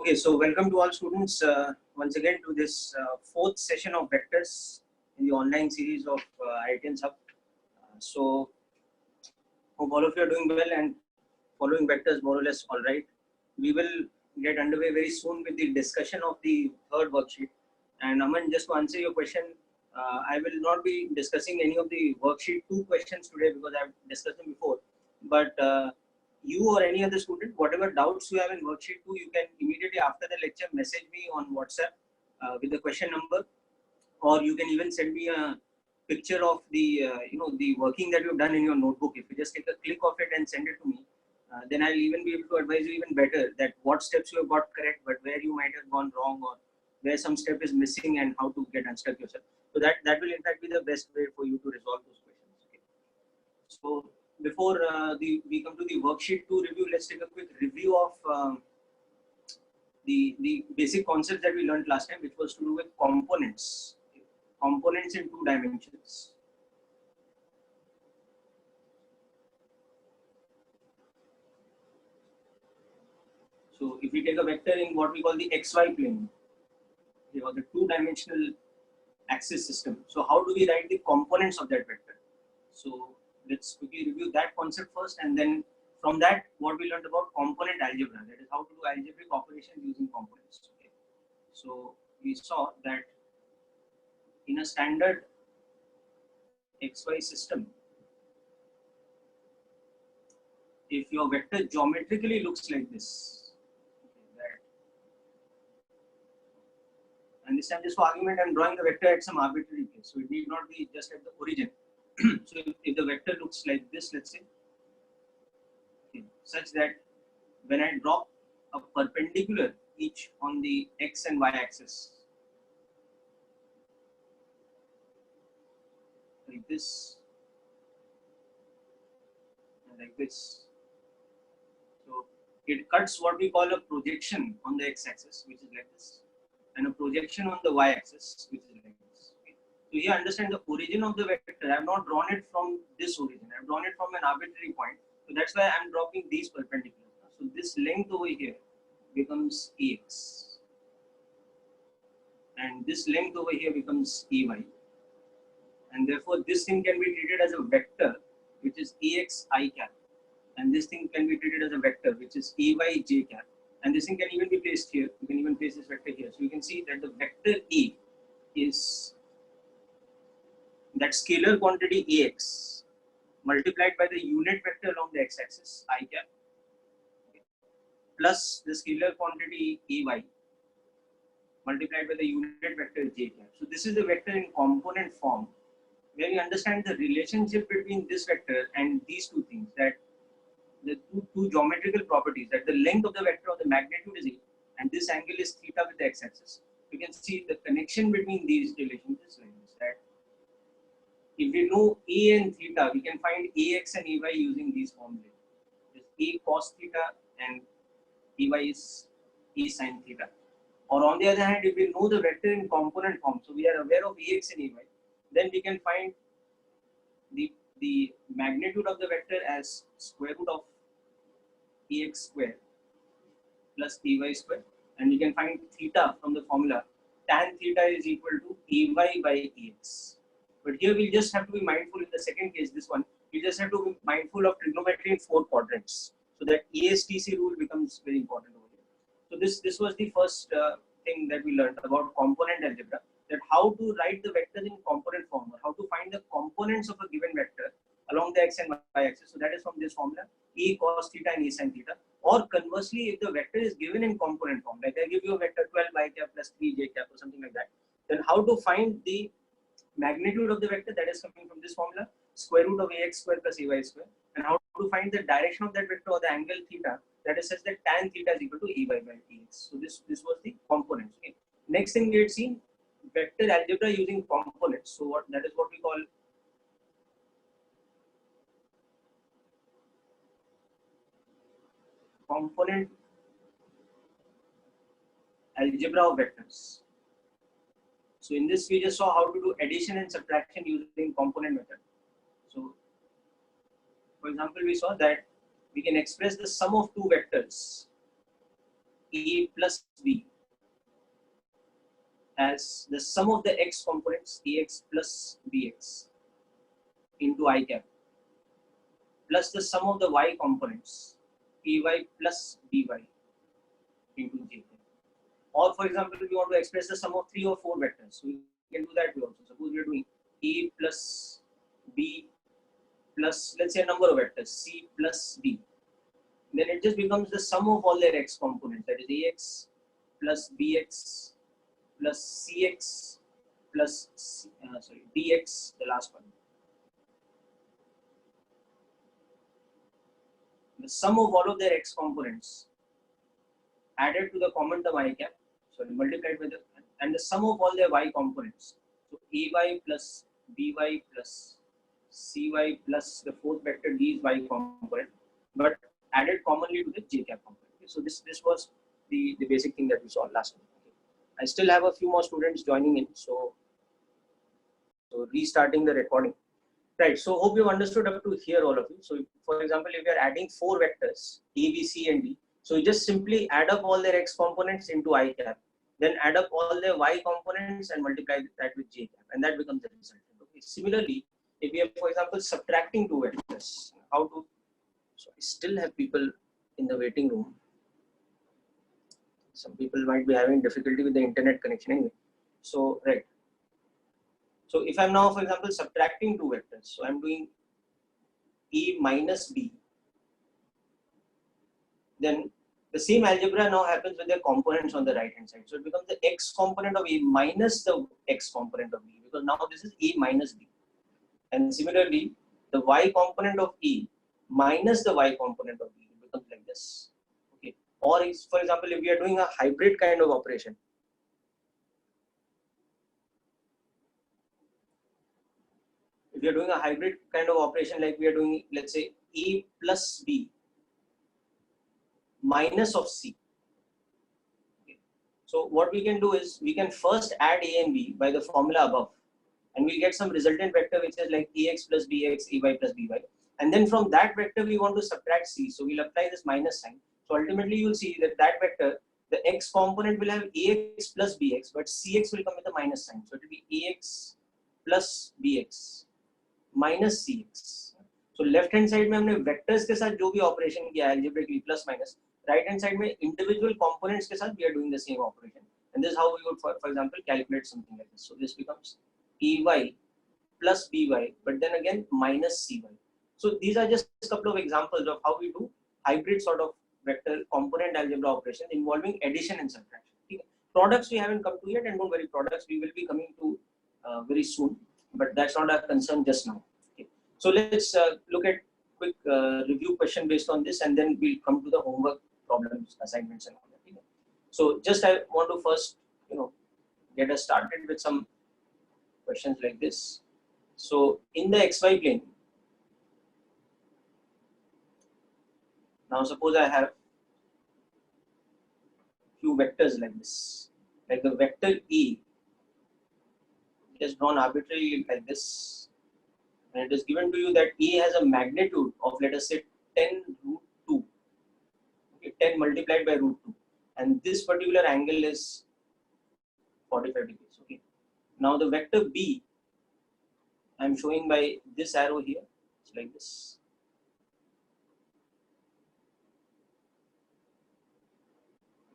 Okay, so welcome to all students once again to this fourth session of vectors in the online series of Iitians Hub. So hope all of you are doing well and following vectors more or less all right. We will get underway very soon with the discussion of the third worksheet. And Aman, just to answer your question, I will not be discussing any of the worksheet 2 questions today because I have discussed them before. But you or any other student, whatever doubts you have in worksheet 2, you can immediately after the lecture message me on WhatsApp with the question number, or you can even send me a picture of the the working that you've done in your notebook. If you just take a click of it and send it to me, then I'll even be able to advise you even better that what steps you have got correct, but where you might have gone wrong, or where some step is missing and how to get unstuck yourself. So that will in fact be the best way for you to resolve those questions. Okay. So before we come to the worksheet 2 review, let's take a quick review of the basic concepts that we learned last time, which was to do with components. Components in 2 dimensions. So if we take a vector in what we call the xy plane, or the 2-dimensional axis system, so how do we write the components of that vector? So let's quickly review that concept first, and then from that what we learned about component algebra, that is how to do algebraic operations using components. Okay. So we saw that in a standard xy system, if your vector geometrically looks like this, okay, and this time just for argument I'm drawing the vector at some arbitrary place, so it need not be just at the origin. So if the vector looks like this, let's say, okay, such that when I draw a perpendicular each on the x and y axis, like this and like this, so it cuts what we call a projection on the x axis, which is like this, and a projection on the y axis, which is like this. Okay. So here understand the origin of the vector. I have not drawn it from this origin, I have drawn it from an arbitrary point. So that's why I am dropping these perpendiculars. So this length over here becomes ex, and this length over here becomes ey, and therefore this thing can be treated as a vector, which is ex I cap, and this thing can be treated as a vector, which is ey j cap, and this thing can even be placed here. You can even place this vector here. So you can see that the vector E is that scalar quantity ax multiplied by the unit vector along the x-axis I cap, okay, plus the scalar quantity ay multiplied by the unit vector j cap. So this is the vector in component form, where we understand the relationship between this vector and these two things, that the two geometrical properties, that the length of the vector or the magnitude is e, and this angle is theta with the x-axis. You can see the connection between these relations is like this, that if we know a and theta, we can find ax and ay using these formulas. A cos theta and ey is e sin theta. Or on the other hand, if we know the vector in component form, so we are aware of ax and ay, then we can find the magnitude of the vector as square root of ax square plus ey square, and we can find theta from the formula. Tan theta is equal to ey by ax. But here we just have to be mindful in the second case, this one, we just have to be mindful of trigonometry in 4 quadrants. So that ASTC rule becomes very important over here. So this was the first thing that we learned about component algebra, that how to write the vectors in component form, or how to find the components of a given vector along the x and y axis. So that is from this formula, E cos theta and E sin theta. Or conversely, if the vector is given in component form, like I give you a vector 12 y cap plus 3 j cap or something like that, then how to find the magnitude of the vector, that is coming from this formula, square root of ax square plus ay square, and how to find the direction of that vector or the angle theta, that is such that tan theta is equal to ey by ax. So this was the components. Okay. Next thing we had seen, vector algebra using components. So that is what we call component algebra of vectors. So in this we just saw how to do addition and subtraction using component method. So for example, we saw that we can express the sum of 2 vectors A plus B as the sum of the x components Ax plus Bx into I cap plus the sum of the y components Ay plus By into J cap. Or for example, we want to express the sum of 3 or 4 vectors. So we can do that way also. Suppose we are doing A plus B plus, let's say, a number of vectors, C plus D. Then it just becomes the sum of all their x components, that is Ax plus Bx plus Cx plus Dx, the last one. The sum of all of their x components added to the common term I cap, multiplied by the, and the sum of all their y components. So Ay plus By plus Cy plus the fourth vector D is y component, but added commonly to the J cap component. Okay, so this was the basic thing that we saw last time. Okay. I still have a few more students joining in, so restarting the recording. Right, so hope you've understood up to here, all of you. So for example, if you're adding 4 vectors, A, B, C and D, so you just simply add up all their x components into I cap, then add up all their y components and multiply that with J cap, and that becomes the result. Okay. Similarly, if we are, for example, subtracting 2 vectors, how to, so I still have people in the waiting room. Some people might be having difficulty with the internet connection anyway. So, right. So if I'm now, for example, subtracting 2 vectors, so I'm doing A minus B, then the same algebra now happens with the components on the right hand side. So it becomes the x component of A minus the x component of B, because now this is A minus B. And similarly, the y component of A minus the y component of B becomes like this. Okay. Or for example, if we are doing a hybrid kind of operation, if we are doing a hybrid kind of operation, like we are doing, let's say, A plus B minus of C. Okay. So what we can do is we can first add A and B by the formula above, and we get some resultant vector which is like Ax plus Bx, Ay plus By. And then from that vector we want to subtract C, so we'll apply this minus sign. So ultimately you will see that that vector, the x component will have Ax plus Bx, but Cx will come with a minus sign. So it will be Ax plus Bx minus Cx. So left hand side में हमने vectors के साथ जो भी operation किया algebraically plus minus, right hand side में individual components के साथ we are doing the same operation. And this is how we would, for example, calculate something like this. So this becomes Ay plus By, but then again minus Cy. So these are just a couple of examples of how we do hybrid sort of vector component algebra operations involving addition and subtraction. Okay. Products we haven't come to yet, and don't worry, products we will be coming to very soon, but that's not our concern just now. Okay. So let's look at quick review question based on this, and then we'll come to the homework problems, assignments and all that. Okay. So just I want to first, get us started with some questions like this. So in the xy plane, now suppose I have few vectors like this, like the vector E is drawn arbitrarily like this, and it is given to you that E has a magnitude of, let us say, 10 root 2, okay, 10 multiplied by root 2, and this particular angle is 45 degrees. Okay. Now the vector B I am showing by this arrow here. It's like this.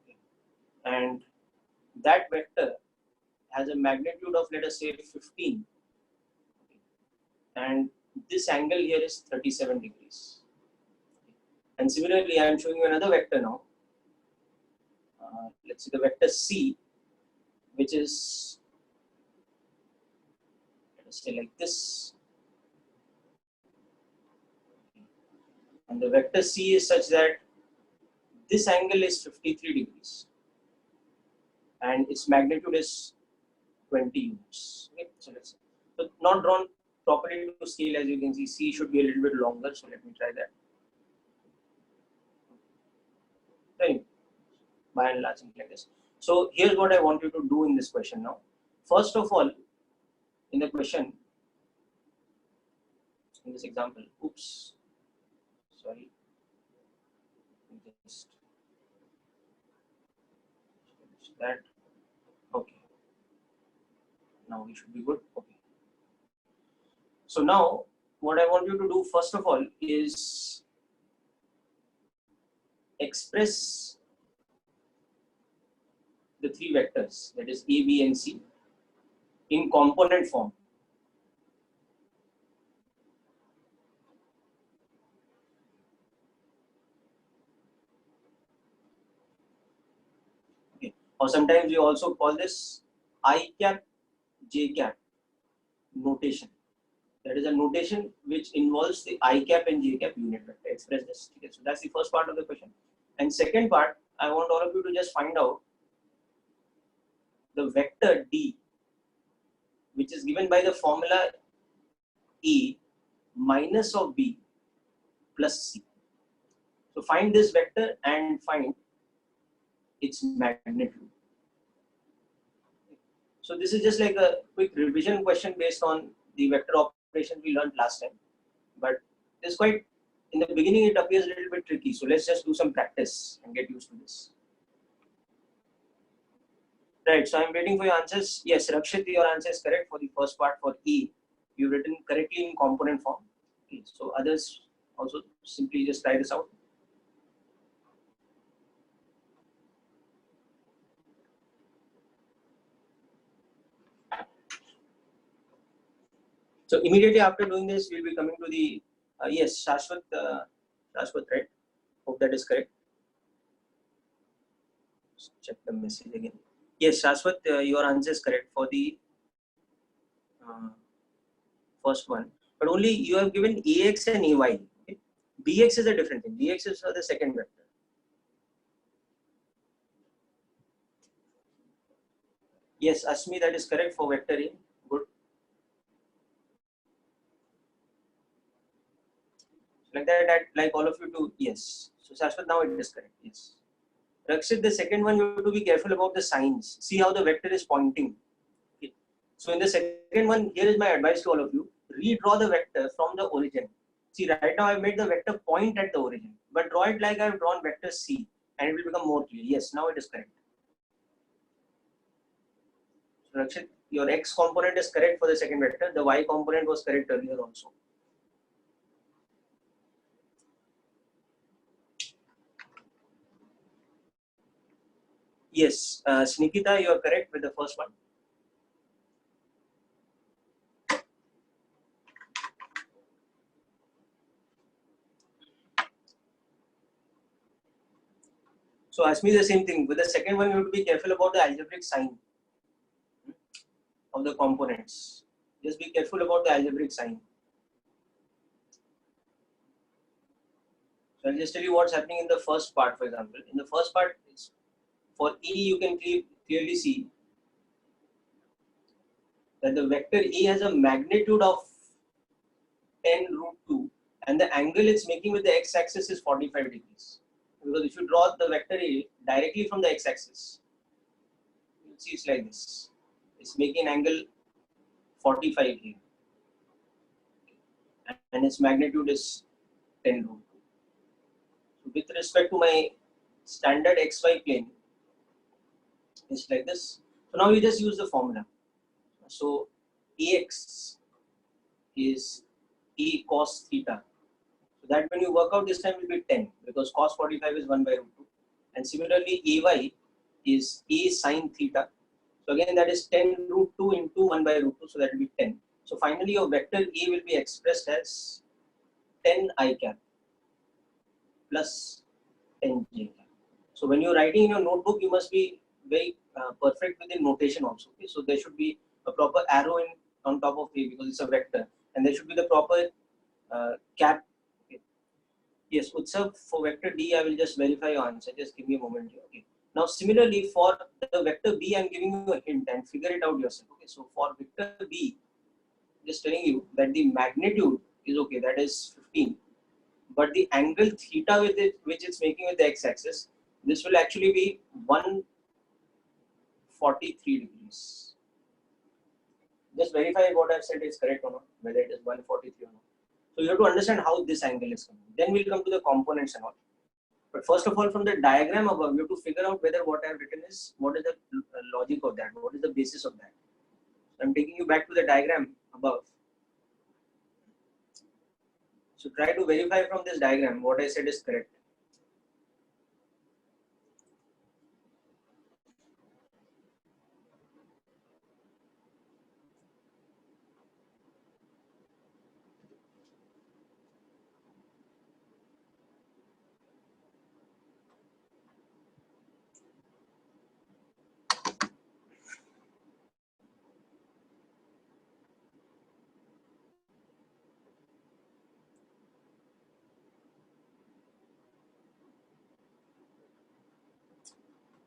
Okay. And that vector has a magnitude of, let us say, 15. Okay. And this angle here is 37 degrees. Okay. And similarly, I am showing you another vector now. Let's see the vector C, which is, let us say, like this. And the vector C is such that this angle is 53 degrees and its magnitude is 20 units. Okay, so let's see. So not drawn properly to scale, as you can see. C should be a little bit longer, so let me try that. Anyway, by and large, like this. So here's what I want you to do in this question now. First of all, in the question, in this example, oops, sorry, just that okay. Now we should be good. Okay. So now what I want you to do first of all is express the three vectors, that is A, B, and C, in component form. Okay. Or sometimes we also call this I cap, J cap notation. That is a notation which involves the I cap and J cap unit vector. Express this. Okay. So that's the first part of the question. And second part, I want all of you to just find out the vector D, which is given by the formula E minus of B plus C. So find this vector and find its magnitude. So this is just like a quick revision question based on the vector operation we learned last time. But it's quite, in the beginning it appears a little bit tricky. So let's just do some practice and get used to this. Right, so I'm waiting for your answers. Yes, Rakshit, your answer is correct for the first part for E. You've written correctly in component form. Okay, so others also simply just try this out. So immediately after doing this, we'll be coming to the, yes, Shashwat, right? Hope that is correct. Just check the message again. Yes, Shashwat, your answer is correct for the first one. But only you have given AX and AY. Okay? BX is a different thing. BX is for the second vector. Yes, Asmi, that is correct for vector A. Good. Like that, like all of you do, yes. So Shashwat, now it is correct. Yes. Rakshit, the second one, you have to be careful about the signs. See how the vector is pointing. Okay. So in the second one, here is my advice to all of you. Redraw the vector from the origin. See, right now I've made the vector point at the origin, but draw it like I've drawn vector C and it will become more clear. Yes, now it is correct. So Rakshit, your X component is correct for the second vector. The Y component was correct earlier also. Yes, Snikita, you are correct with the first one. So ask me the same thing. With the second one, you have to be careful about the algebraic sign of the components. Just be careful about the algebraic sign. So I'll just tell you what's happening in the first part, for example. In the first part, for E, you can clearly see that the vector E has a magnitude of 10 root 2 and the angle it's making with the x-axis is 45 degrees. Because if you draw the vector A directly from the x-axis, you'll see it's like this. It's making an angle 45 here. And its magnitude is 10 root 2. So with respect to my standard xy plane, it's like this. So now you just use the formula. So Ax is E cos theta. So that when you work out this time will be 10 because cos 45 is 1 by root 2. And similarly, Ay is E sin theta. So again, that is 10 root 2 into 1 by root 2. So that will be 10. So finally, your vector A will be expressed as 10 I cap plus 10 j cap. So when you're writing in your notebook, you must be very perfect with the notation also. Okay? So there should be a proper arrow on top of A because it's a vector, and there should be the proper cap. Okay. Yes, Utsav, for vector D, I will just verify your answer. Just give me a moment here. Okay. Now similarly for the vector B, I'm giving you a hint and figure it out yourself. Okay. So for vector B, just telling you that the magnitude is okay, that is 15, but the angle theta with it, which it's making with the x-axis, this will actually be 143 degrees. Just verify what I've said is correct or not, whether it is 143 or not. So you have to understand how this angle is coming. Then we'll come to the components and all. But first of all, from the diagram above, you have to figure out whether what I have written is, what is the logic of that, what is the basis of that. I'm taking you back to the diagram above. So try to verify from this diagram what I said is correct.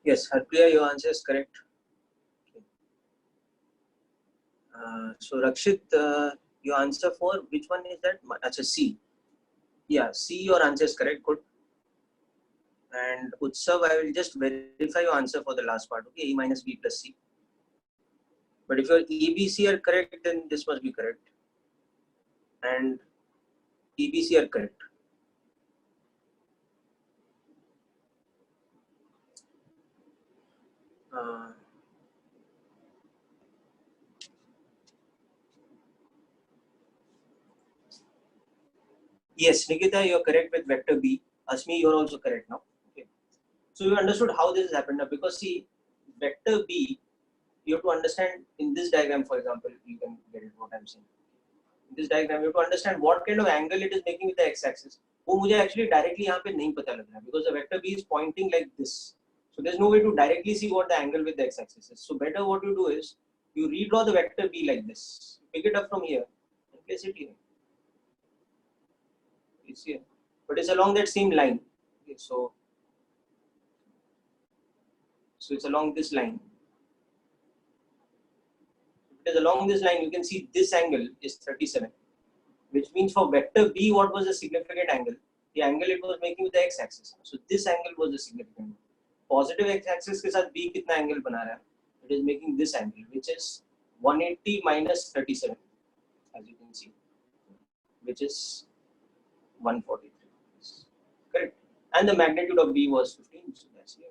Yes, Harpriya, your answer is correct. So Rakshit, your answer for which one is that? Achha, C. Yeah, C, your answer is correct. Good. And Utsav, I will just verify your answer for the last part. Okay, E minus B plus C. But if your EBC are correct, then this must be correct. And EBC are correct. Yes, Nikita, you're correct with vector B. Asmi, you're also correct now. Okay. So you understood how this has happened now, because see, vector B, you have to understand in this diagram, for example, you can get it what I'm saying. In this diagram, you have to understand what kind of angle it is making with the x-axis. वो मुझे actually directly यहाँ पे नहीं पता लग रहा, because the vector B is pointing like this. So there's no way to directly see what the angle with the x-axis is. So better what you do is, you redraw the vector B like this. Pick it up from here and place it here. It's here. But it's along that same line. Okay, so it's along this line. If it is along this line, you can see this angle is 37. Which means for vector B, what was the significant angle? The angle it was making with the x-axis. So this angle was the significant. Positive x-axis के साथ B कितना angle बना रहा है? It is making this angle, which is 180 minus 37, as you can see, which is 143. Correct. And the magnitude of B was 15, so that's here.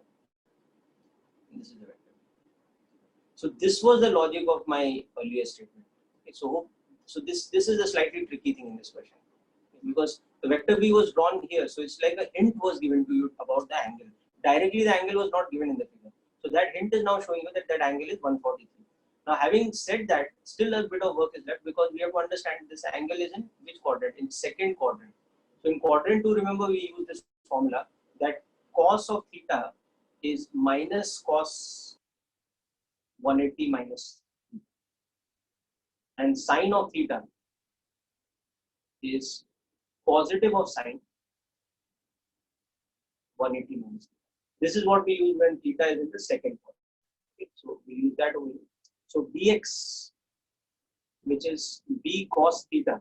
And this is the vector. So this was the logic of my earlier statement. Okay, so this is a slightly tricky thing in this question, because the vector B was drawn here, so it's like a hint was given to you about the angle. Directly the angle was not given in the figure, so that hint is now showing you that that angle is 143. Now having said that, still a bit of work is left, because we have to understand this angle is in which quadrant? In second quadrant. So in quadrant 2, remember we use this formula that cos of theta is minus cos 180 minus, and sine of theta is positive of sine 180 minus. This is what we use when theta is in the second quadrant. Okay, so we use that over here. So bx, which is b cos theta,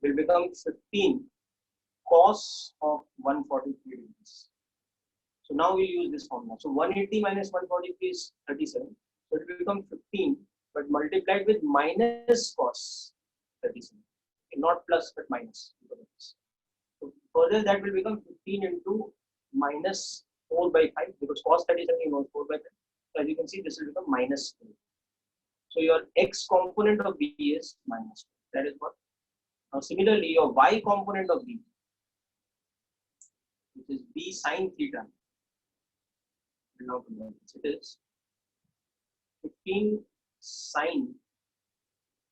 will become 15 cos of 143 degrees. So now we use this formula. So 180 minus 143 is 37. So it will become 15, but multiplied with minus cos 37. Okay, not plus, but minus. So further, that will become 15 into minus 4 by 5, because cos 37 is 4 by 5. So as you can see, this will become minus 4. So your x component of B is minus 4. That is what. Now similarly, your y component of B, which is B sine theta, it is 15 sine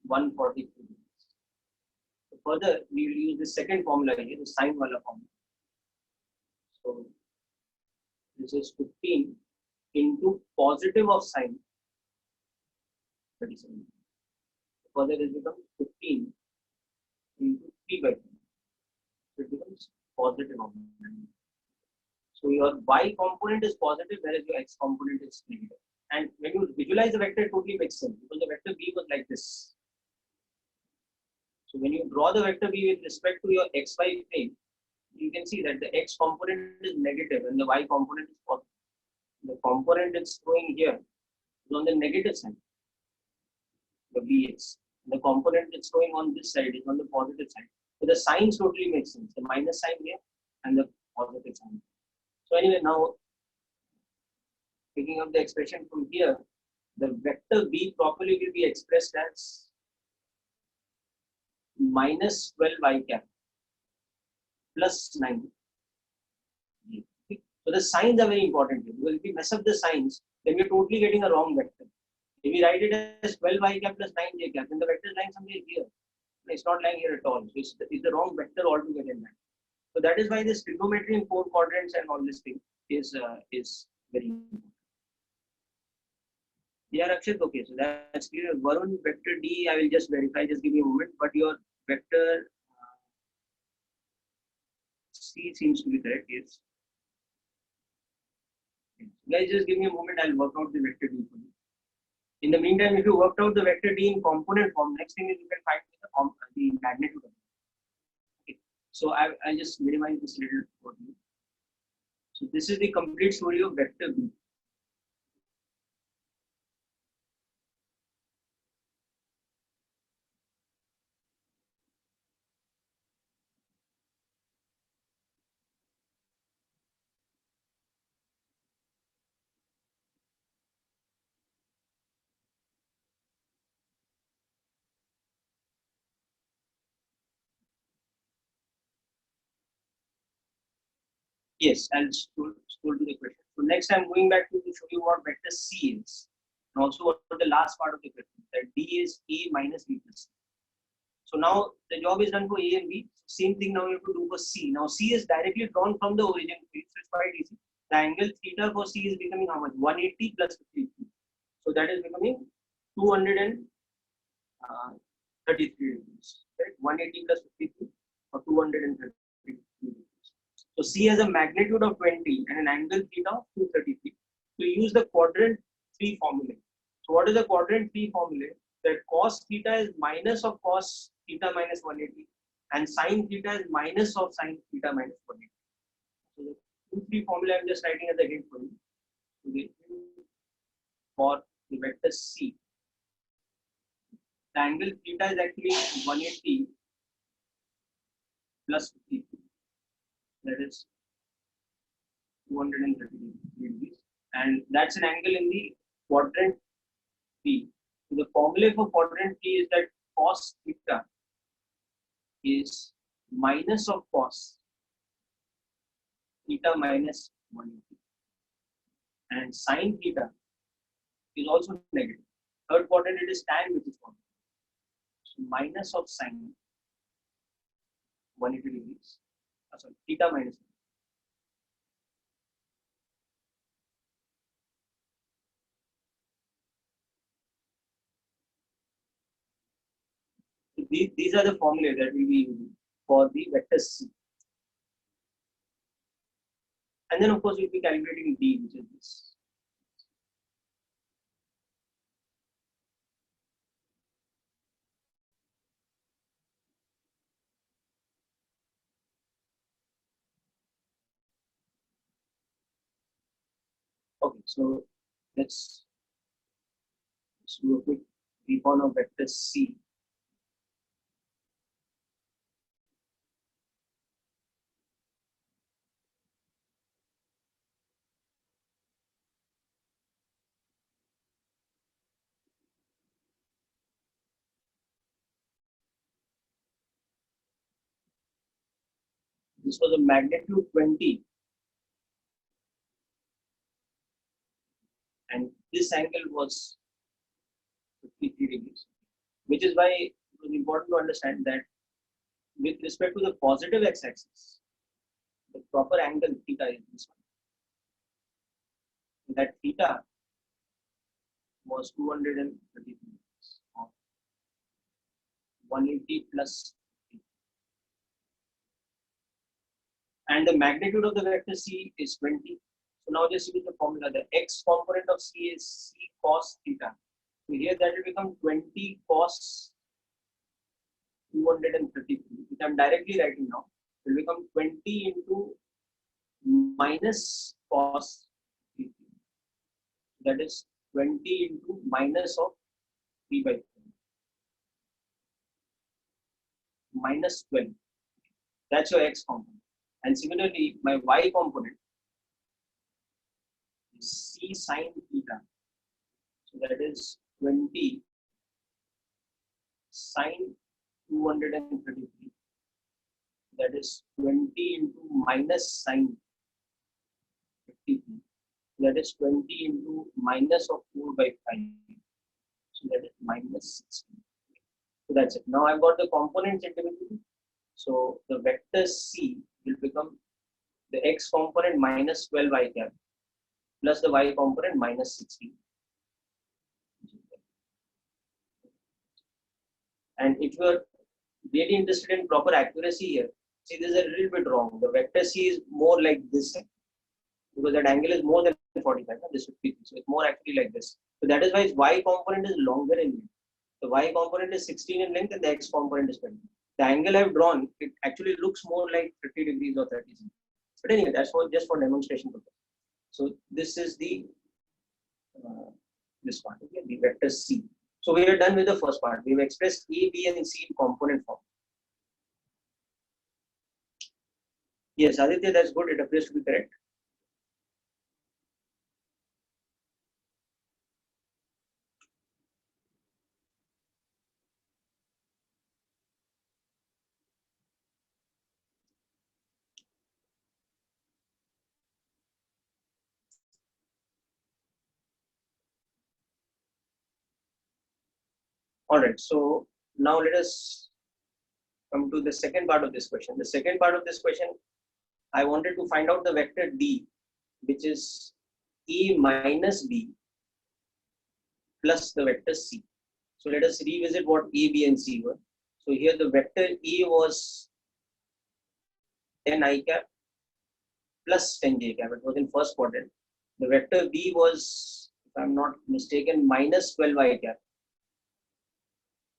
143. So further, we will use the second formula here, the sine wala formula. So this is 15 into positive of sine 37. Further, it becomes 15 into 3 by 2. So it becomes positive of 9. So your y component is positive, whereas your x component is negative. And when you visualize the vector, it totally makes sense, because the vector B was like this. So when you draw the vector B with respect to your xy plane, you can see that the x component is negative and the y component is positive. The component it's throwing here is on the negative side, the Vx. The component it's throwing on this side is on the positive side. So the signs totally make sense. The minus sign here and the positive sign. So anyway, now picking up the expression from here, the vector b properly will be expressed as minus 12 I cap plus 9. So the signs are very important here, because if we mess up the signs, then we're totally getting a wrong vector. If we write it as 12 I cap plus 9 j cap, then the vector is lying somewhere here. It's not lying here at all. So it's the wrong vector altogether in that. So that is why this trigonometry in 4 quadrants and all this thing is very important. Yeah, Rakshit, okay, so that's clear. Varun, vector D, I will just verify, just give me a moment, but your vector C seems to be correct, yes. Guys, just give me a moment, I'll work out the vector D for you. In the meantime, if you worked out the vector D in component form, next thing is you can find the magnitude of it. Okay. So I'll just minimize this little for you. So this is the complete story of vector B. Yes, I'll scroll to the question. So next I'm going back to show you what vector C is. And also what the last part of the question, that D is A minus B plus C. So now the job is done for A and B. Same thing now you have to do for C. Now C is directly drawn from the origin plane, so it's quite easy. The angle theta for C is becoming how much? 180 plus 53. So that is becoming 233 degrees. Right? 180 plus 53 or 233 degrees. So C has a magnitude of 20 and an angle theta of 233. So use the quadrant 3 formula. So what is the quadrant 3 formula? That cos theta is minus of cos theta minus 180 and sin theta is minus of sin theta minus 180. So the 2-3 formula I'm just writing as a hint for you. Okay. For the vector C, the angle theta is actually 180 plus 53. That is 230 degrees, and that's an angle in the quadrant P. So the formula for quadrant P is that cos theta is minus of cos theta minus 180, and sin theta is also negative. Third quadrant it is tan, which is positive. So minus of sin 180 degrees. Sorry, theta minus. So these are the formulas that we will be using for the vector C. And then of course we'll be calculating D, which is this. Okay, so let's do a quick recon of vector C. This was a magnitude 20, and this angle was 53 degrees, which is why it was important to understand that with respect to the positive x-axis, the proper angle theta is this one. That theta was 230 degrees of 180 plus 50. And the magnitude of the vector C is 20. So now just use the formula. The x component of C is C cos theta. So here that will become 20 cos 233, which I'm directly writing now. It will become 20 into minus cos 3. That is 20 into minus of 3 by 4. Minus 12. That's your x component. And similarly, my y component is c sine theta. So that is 20 sine 233. That is 20 into minus sine 53. That is 20 into minus of 4 by 5. So that is minus 16. So that's it. Now I've got the components individually. So the vector C will become the x component minus 12 I cap plus the y component minus 16. And if you are really interested in proper accuracy here, see this is a little bit wrong. The vector C is more like this because that angle is more than 45, this 53. So it's more actually like this. So that is why its y component is longer in length. The y component is 16 in length and the x component is 20. The angle I've drawn, it actually looks more like 50 degrees or 30 degrees. But anyway, that's just for demonstration purpose. So this is the this part, okay, the vector C. So we are done with the first part. We've expressed A, B, and C in component form. Yes, Aditya, that's good. It appears to be correct. All right. So now let us come to the second part of this question. The second part of this question, I wanted to find out the vector D, which is E minus B plus the vector C. So let us revisit what A, B, and C were. So here the vector E was 10 I cap plus 10 j cap. It was in first quadrant. The vector B was, if I'm not mistaken, minus 12 I cap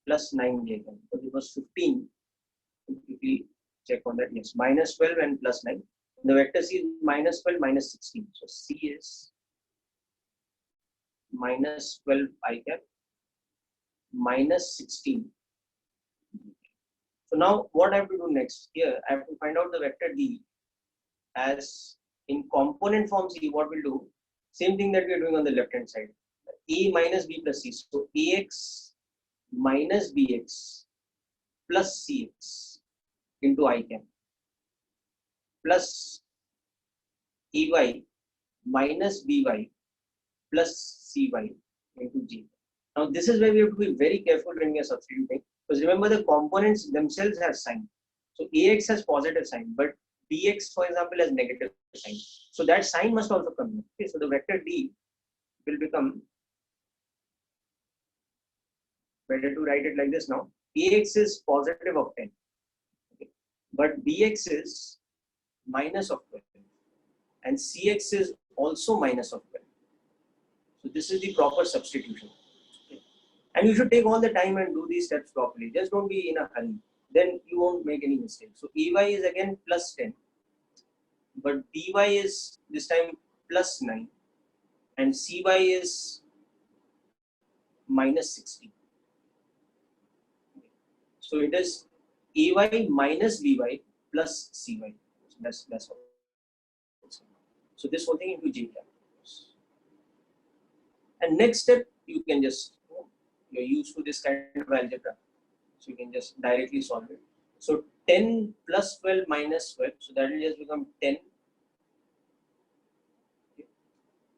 plus 9 j cap. Because it was 15. Quickly check on that. Yes, minus 12 and plus 9. The vector C is minus 12 minus 16. So C is minus 12 I cap minus 16. So now what I have to do next? Here I have to find out the vector D as in component form. C, what we'll do, same thing that we are doing on the left hand side. A minus B plus C. So AX minus BX plus CX into I cap plus EY minus BY plus CY into G. Now this is where we have to be very careful when we are substituting, because remember the components themselves have sign. So AX has positive sign, but BX, for example, has negative sign. So that sign must also come in. Okay, so the vector D will become, better to write it like this now. AX is positive of 10, okay, but BX is minus of 12, and CX is also minus of 12. So this is the proper substitution. Okay. And you should take all the time and do these steps properly. Just don't be in a hurry. Then you won't make any mistake. So EY is again plus 10, but BY is this time plus 9, and CY is minus 16. So it is AY minus BY plus CY. So that's all. So this whole thing into J cap. And next step, you can just, you're used to this kind of algebra, so you can just directly solve it. So 10 plus 12 minus 12, so that will just become 10. Okay.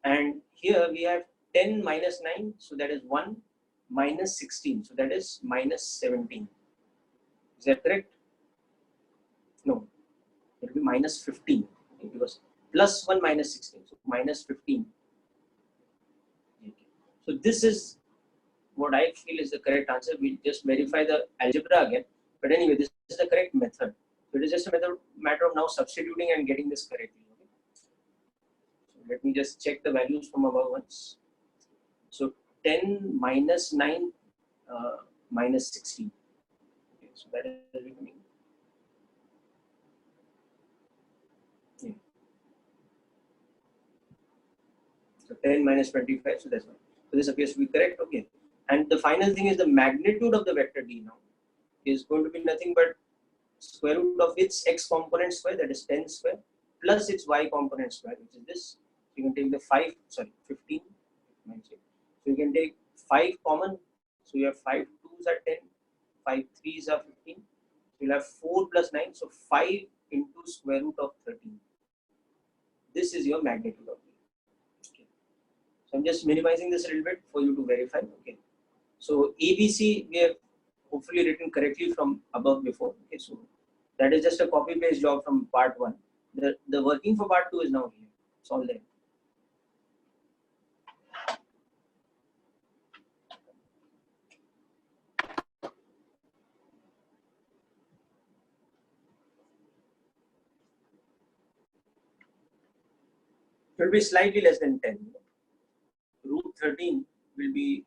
And here we have 10 minus 9, so that is 1 minus 16, so that is minus 17. Is that correct? No, it will be minus 15, because plus 1 minus 16, so minus 15. So this is what I feel is the correct answer. We'll just verify the algebra again. But anyway, this is the correct method. So it is just a matter of now substituting and getting this correctly. Okay? So let me just check the values from above once. So 10 minus 9 minus 16. Okay, so that is becoming. Yeah. So 10 minus 25, so that's one. So this appears to be correct. Okay. And the final thing is the magnitude of the vector D now is going to be nothing but square root of its x component square, that is 10 square, plus its y component square, which is this. So you can take the 15. So you can take 5 common. So you have 5 2s are 10, 5 3s are 15. So you'll have 4 plus 9. So 5 into square root of 13. This is your magnitude of it. Okay. So I'm just minimizing this a little bit for you to verify. Okay. So ABC we have hopefully written correctly from above before. Okay. So that is just a copy paste job from part 1. The working for part 2 is now here. It's all there. It will be slightly less than 10. Root 13 will be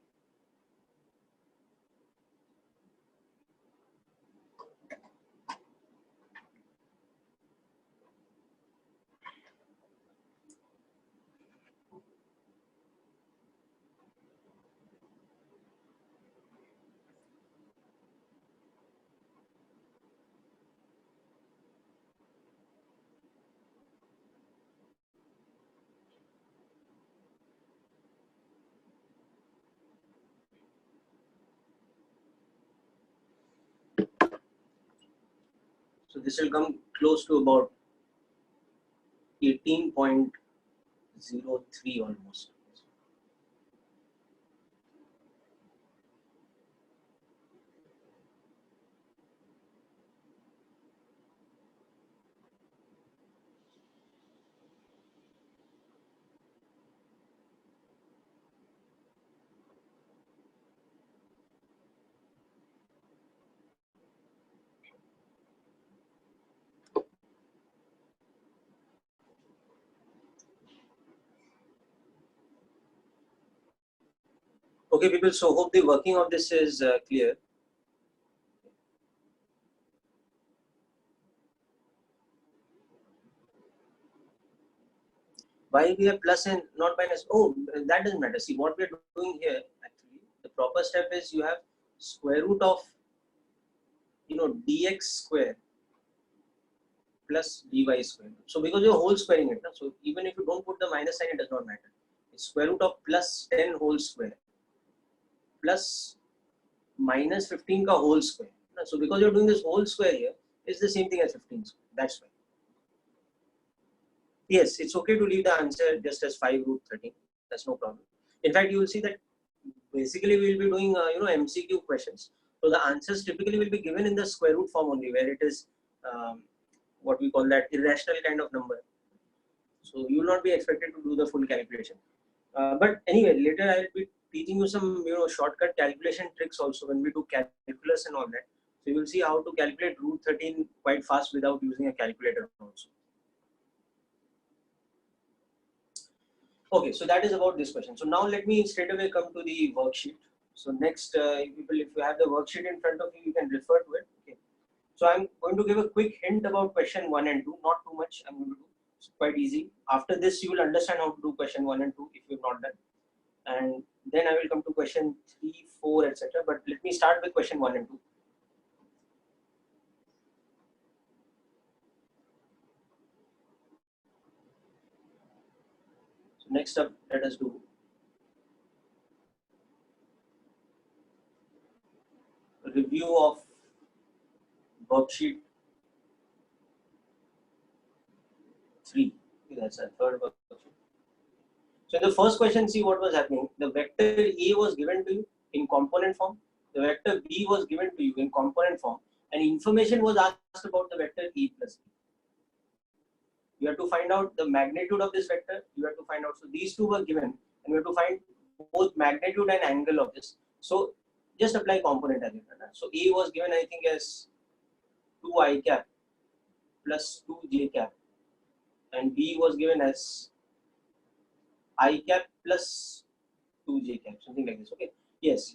so this will come close to about 18.03 almost. Okay, people. So hope the working of this is clear. Why we have plus and not minus? Oh, that doesn't matter. See, what we are doing here actually, the proper step is you have square root of dx square plus dy square. So because you're whole squaring it, so even if you don't put the minus sign, it does not matter. It's square root of plus 10 whole square plus minus 15 ka whole square. So because you're doing this whole square here, it's the same thing as 15 square. That's why. Yes, it's okay to leave the answer just as 5 root 13. That's no problem. In fact, you will see that basically we will be doing MCQ questions. So the answers typically will be given in the square root form only, where it is what we call that irrational kind of number. So you will not be expected to do the full calculation. But anyway, later I will be teaching you some shortcut calculation tricks also when we do calculus and all that. So you will see how to calculate root 13 quite fast without using a calculator also. Okay, so that is about this question. So now let me straight away come to the worksheet. So next, people, if you have the worksheet in front of you, you can refer to it. Okay. So I'm going to give a quick hint about question 1 and 2. Not too much. I'm going to do. It's quite easy. After this, you will understand how to do question 1 and 2 if you've not done. And then I will come to question 3, 4, etc. But let me start with question 1 and 2. So next up, let us do a review of worksheet 3. Okay, that's our third worksheet. So in the first question, see what was happening. The vector A was given to you in component form. The vector B was given to you in component form. And information was asked about the vector E plus B. You have to find out the magnitude of this vector. You have to find out. So these two were given. And you have to find both magnitude and angle of this. So just apply component again. So A was given, I think, as 2i cap plus 2j cap. And B was given as I cap plus 2j cap, something like this. Okay. Yes,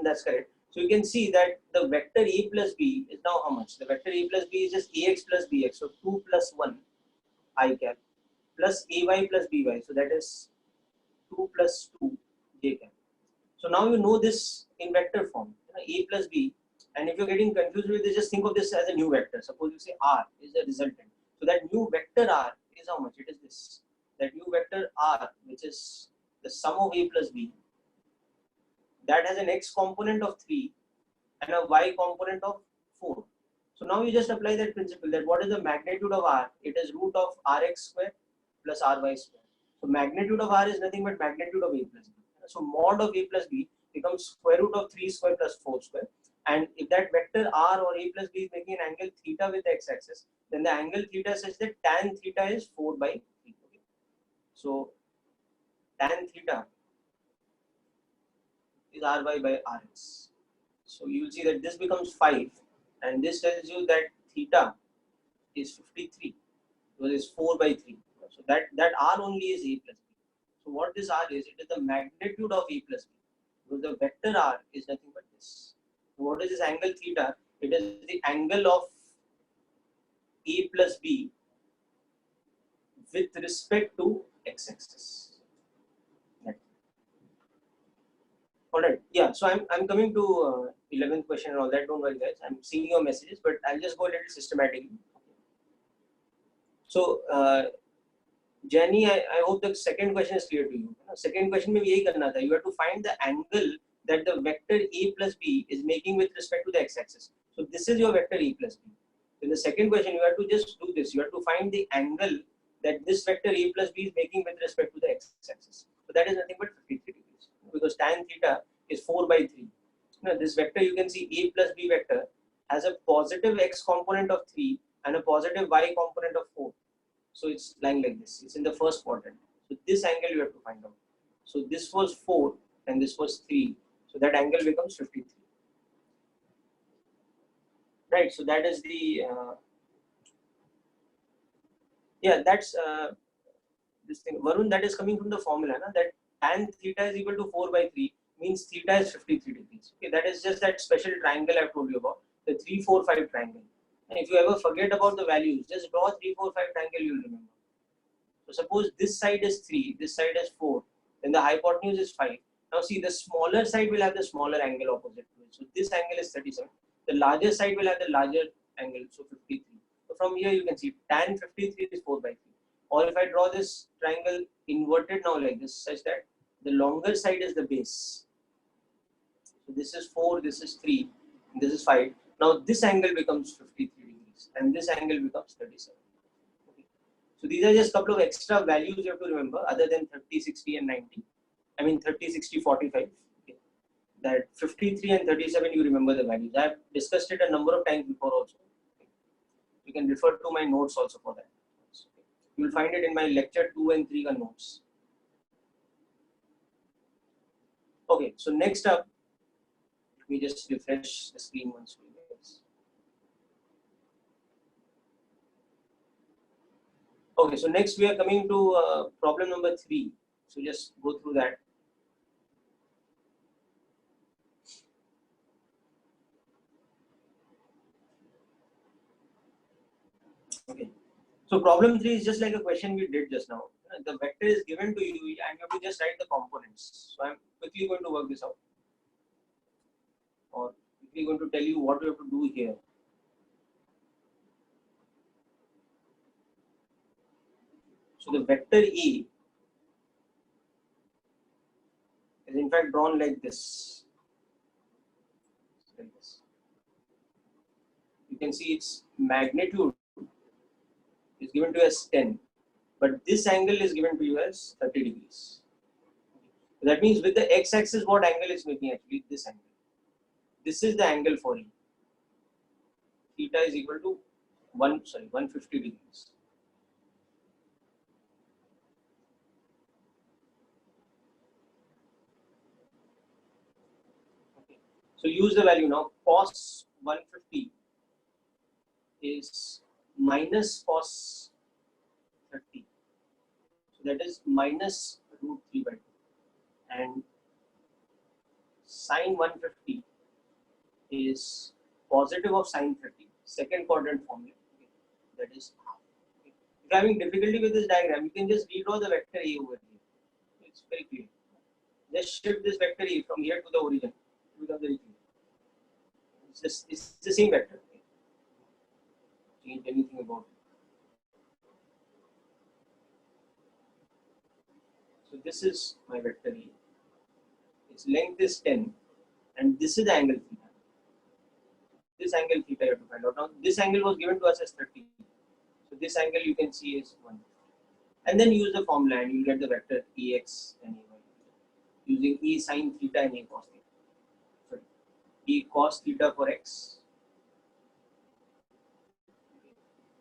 that's correct. So you can see that the vector A plus B is now how much? The vector A plus B is just AX plus BX. So 2 plus 1 I cap plus AY plus BY. So that is 2 plus 2 J cap. So now you know this in vector form. A plus B And if you're getting confused with this, just think of this as a new vector. Suppose you say R is the resultant. So that new vector R is how much? It is this. That new vector R, which is the sum of A plus B, that has an X component of 3 and a Y component of 4. So now you just apply that principle, that what is the magnitude of R? It is root of Rx square plus Ry square. So magnitude of R is nothing but magnitude of A plus B. So mod of A plus B becomes square root of 3 square plus 4 square. And if that vector R or A plus B is making an angle theta with the x-axis, then the angle theta says that tan theta is 4 by 3. Okay? So tan theta is Ry by Rx. So you will see that this becomes 5, and this tells you that theta is 53, because it's 4 by 3. So that R only is A plus B. So what this R is, it is the magnitude of A plus B, because the vector R is nothing but this. So what is this angle theta? It is the angle of A plus B with respect to x-axis. Alright, yeah, so I'm coming to 11th question and all that, don't worry guys, I'm seeing your messages, but I'll just go a little systematically. So, Jenny, I hope the second question is clear to you. Second question में यही करना था, you have to find the angle that the vector A plus B is making with respect to the x-axis. So this is your vector A plus B. In the second question, you have to just do this, you have to find the angle that this vector A plus B is making with respect to the x-axis. So that is nothing but 53 degrees, because tan theta is 4 by 3. Now this vector, you can see A plus B vector has a positive x component of 3 and a positive y component of 4. So it's lying like this, it's in the first quadrant. So this angle you have to find out. So this was 4 and this was 3. So that angle becomes 53. Right, so that is the, yeah, that's this thing. Varun, that is coming from the formula, na? That tan theta is equal to 4 by 3 means theta is 53 degrees. Okay, that is just that special triangle I've told you about, the 3, 4, 5 triangle. And if you ever forget about the values, just draw 3, 4, 5 triangle, you will remember. So suppose this side is 3, this side is 4, then the hypotenuse is 5. Now see, the smaller side will have the smaller angle opposite to it. So this angle is 37. The larger side will have the larger angle, so 53. So from here you can see tan 53 is 4 by 3. Or if I draw this triangle inverted now like this, such that the longer side is the base. So this is 4, this is 3, this is 5. Now this angle becomes 53 degrees and this angle becomes 37. Okay. So these are just a couple of extra values you have to remember, other than 30, 60 and 90. I mean 30, 60, 45. Okay. That 53 and 37 you remember the values. I have discussed it a number of times before also. Okay. You can refer to my notes also for that. Okay. You will find it in my lecture 2 and 3 notes. Okay, so next up, let me just refresh the screen once. Okay, so next we are coming to problem number 3. So just go through that. Okay, so problem 3 is just like a question we did just now. The vector is given to you and you have to just write the components. So I'm quickly going to work this out, or quickly going to tell you what you have to do here. So the vector E is in fact drawn like this. You can see its magnitude is given to you as 10, but this angle is given to you as 30 degrees. That means with the x-axis, what angle is making actually? This angle. This is the angle for E. Theta is equal to 150 degrees. Okay. So use the value now. Cos 150 is minus cos 30. So that is minus root 3 by 2. And sine 150 is positive of sine 30. Second quadrant formula. Okay. That is half. Okay. If you are having difficulty with this diagram, you can just redraw the vector A over here. It's very clear. Just shift this vector A from here to the origin. It becomes very clear. It's the same vector. Change anything about it. So this is my vector E. Its length is 10, and this is the angle theta. This angle theta you have to find out. Now this angle was given to us as 30. So this angle you can see is 1. And then use the formula and you get the vector Ex and Ey. Using E sin theta and E cos theta. Sorry, E cos theta for x.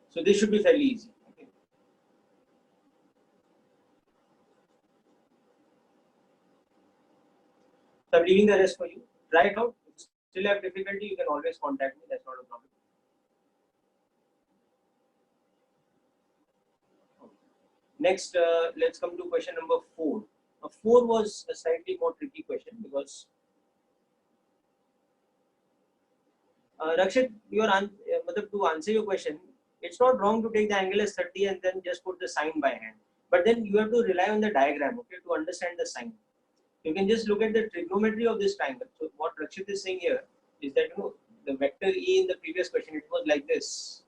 So this should be fairly easy. Okay. So I'm leaving the rest for you. Try it out. If you still have difficulty, you can always contact me. That's not a problem. Okay. Next, let's come to question number 4. Now, 4 was a slightly more tricky question because Rakshit, to answer your question, it's not wrong to take the angle as 30 and then just put the sign by hand. But then you have to rely on the diagram, okay, to understand the sign. You can just look at the trigonometry of this triangle. So what Rakshit is saying here is that the vector E in the previous question, it was like this.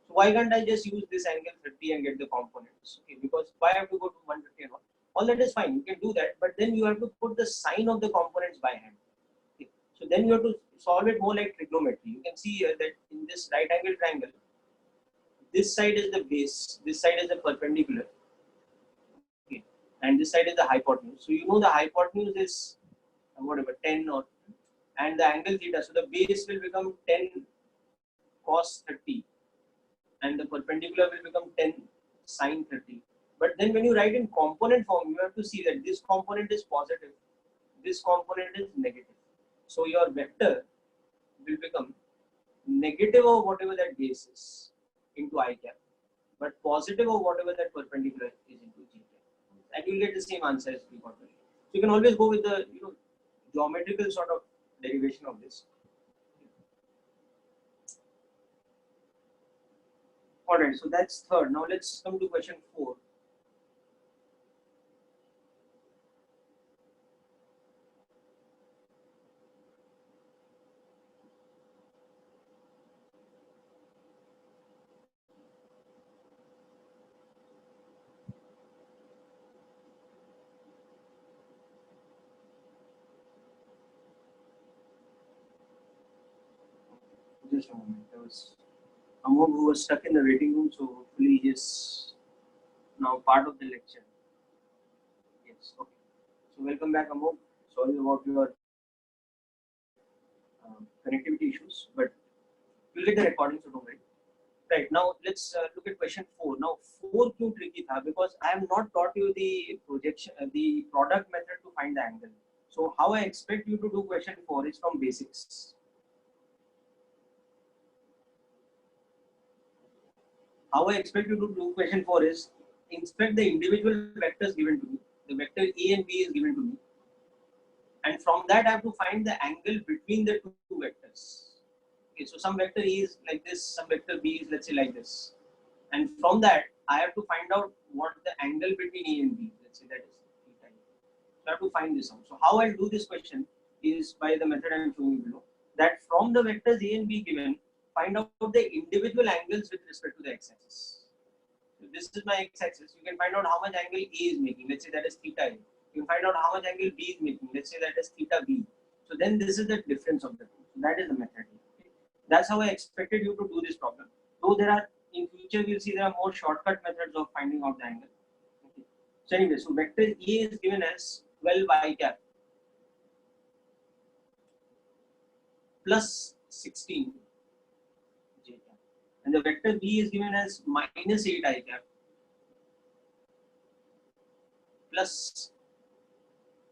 So why can't I just use this angle 30 and get the components? Okay, because why I have to go to 150 and all that is fine. You can do that, but then you have to put the sign of the components by hand. Okay. So then you have to solve it more like trigonometry. You can see here that in this right angle triangle, this side is the base, this side is the perpendicular, okay, and this side is the hypotenuse. So you know the hypotenuse is whatever 10 or, and the angle theta. So the base will become 10 cos 30, and the perpendicular will become 10 sin 30. But then when you write in component form, you have to see that this component is positive, this component is negative. So your vector will become negative of whatever that base is into I cap, but positive of whatever that perpendicular is into J cap, and you will get the same answer as we got earlier. So you can always go with the geometrical sort of derivation of this. Alright, so that's third. Now let's come to question 4. Just a moment. There was Amog who was stuck in the waiting room, so hopefully he is now part of the lecture. Yes, okay. So welcome back, Amog. Sorry about your connectivity issues, but you'll get the recording, so don't worry. Right, now let's look at question 4. Now 4 क्यों tricky था? Because I have not taught you the projection, the product method to find the angle. So how I expect you to do question 4 is from basics. How I expect you to do question 4 is inspect the individual vectors given to me. The vector A and B is given to me, and from that I have to find the angle between the two vectors. Okay, so some vector A is like this, some vector B is, let's say, like this, and from that I have to find out what the angle between A and B, let's say that is theta. So I have to find this out. So how I'll do this question is by the method I'm showing you below. That from the vectors A and B given, find out the individual angles with respect to the x-axis. So this is my x-axis. You can find out how much angle A is making. Let's say that is theta A. You can find out how much angle B is making. Let's say that is theta B. So then this is the difference of the two. So that is the method. Okay. That's how I expected you to do this problem. Though there are, in future we'll see there are more shortcut methods of finding out the angle. Okay. So anyway, so vector A is given as 12 I cap plus 16 J cap, and the vector B is given as minus 8 I cap plus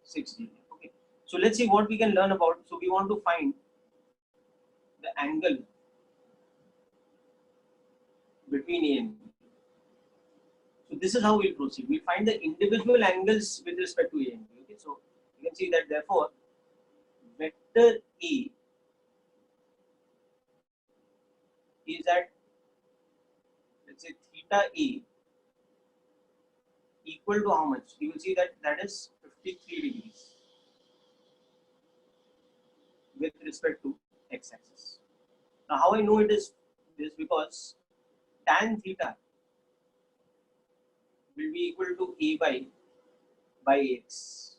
16. Okay, so let's see what we can learn about. So we want to find the angle between A and B. So this is how we'll proceed. We'll find the individual angles with respect to A and B. Okay, so you can see that therefore vector A is at, let's say, theta A equal to how much? You will see that that is 53 degrees. with respect to x-axis. Now, how I know it is this, because tan theta will be equal to Ay by x.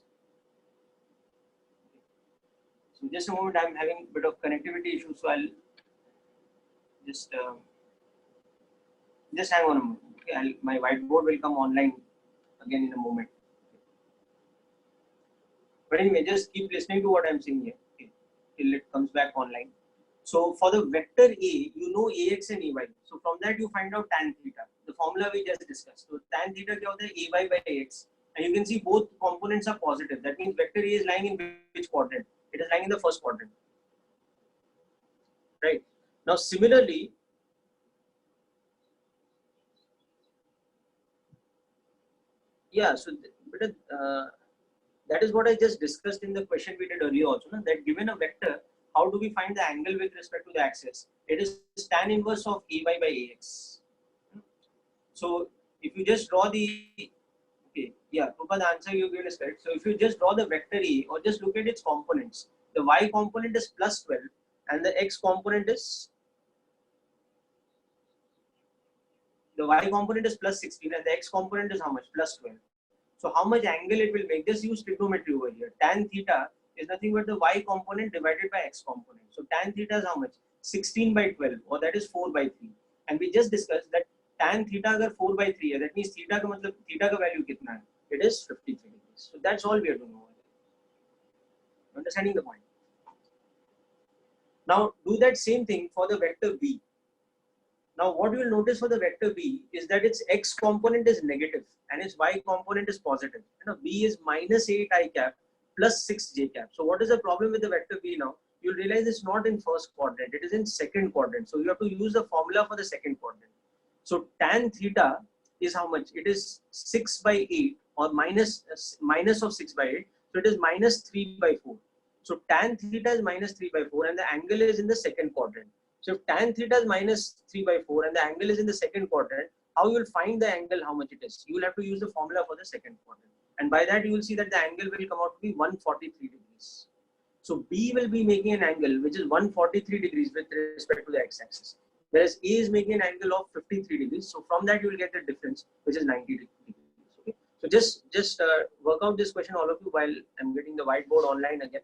So just a moment, I'm having a bit of connectivity issue, so I'll just hang on a moment. Okay, my whiteboard will come online again in a moment. But anyway, just keep listening to what I'm saying here, okay, till it comes back online. So for the vector A, you know Ax and Ay. So from that you find out tan theta. The formula we just discussed. So tan theta kya hota hai? Ay by x. And you can see both components are positive. That means vector A is lying in which quadrant? It is lying in the first quadrant. Right. Now similarly, yeah, so that is what I just discussed in the question we did earlier also. Na? That given a vector, how do we find the angle with respect to the axis? It is tan inverse of Ay by Ax. So if you just draw the, okay, yeah, Krupa, the answer you given is correct. So if you just draw the vector A or just look at its components, the y component is plus 12 and the x component is, the y component is plus 16 and the x component is how much? Plus 12. So how much angle it will make? Just use trigonometry over here. Tan theta is nothing but the y component divided by x component. So tan theta is how much? 16 by 12, or that is 4 by 3. And we just discussed that tan theta agar 4 by 3 hai, that means theta ka matlab, theta ka value kitna hai? It is 53 degrees. So that's all we are doing over there. Understanding the point? Now do that same thing for the vector b. Now what you will notice for the vector b is that its x component is negative and its y component is positive. You know, b is minus 8 I cap plus 6 j cap. So what is the problem with the vector b now? You'll realize it's not in first quadrant, it is in second quadrant. So you have to use the formula for the second quadrant. So tan theta is how much? It is 6 by 8 or minus of 6 by 8. So it is minus 3 by 4. So tan theta is minus 3 by 4 and the angle is in the second quadrant. So if tan theta is minus 3 by 4 and the angle is in the second quadrant, how you will find the angle, how much it is? You will have to use the formula for the second quadrant. And by that you will see that the angle will come out to be 143 degrees. So B will be making an angle which is 143 degrees with respect to the x-axis. Whereas A is making an angle of 53 degrees. So from that you will get the difference which is 90 degrees. Okay. So just work out this question all of you while I'm getting the whiteboard online again.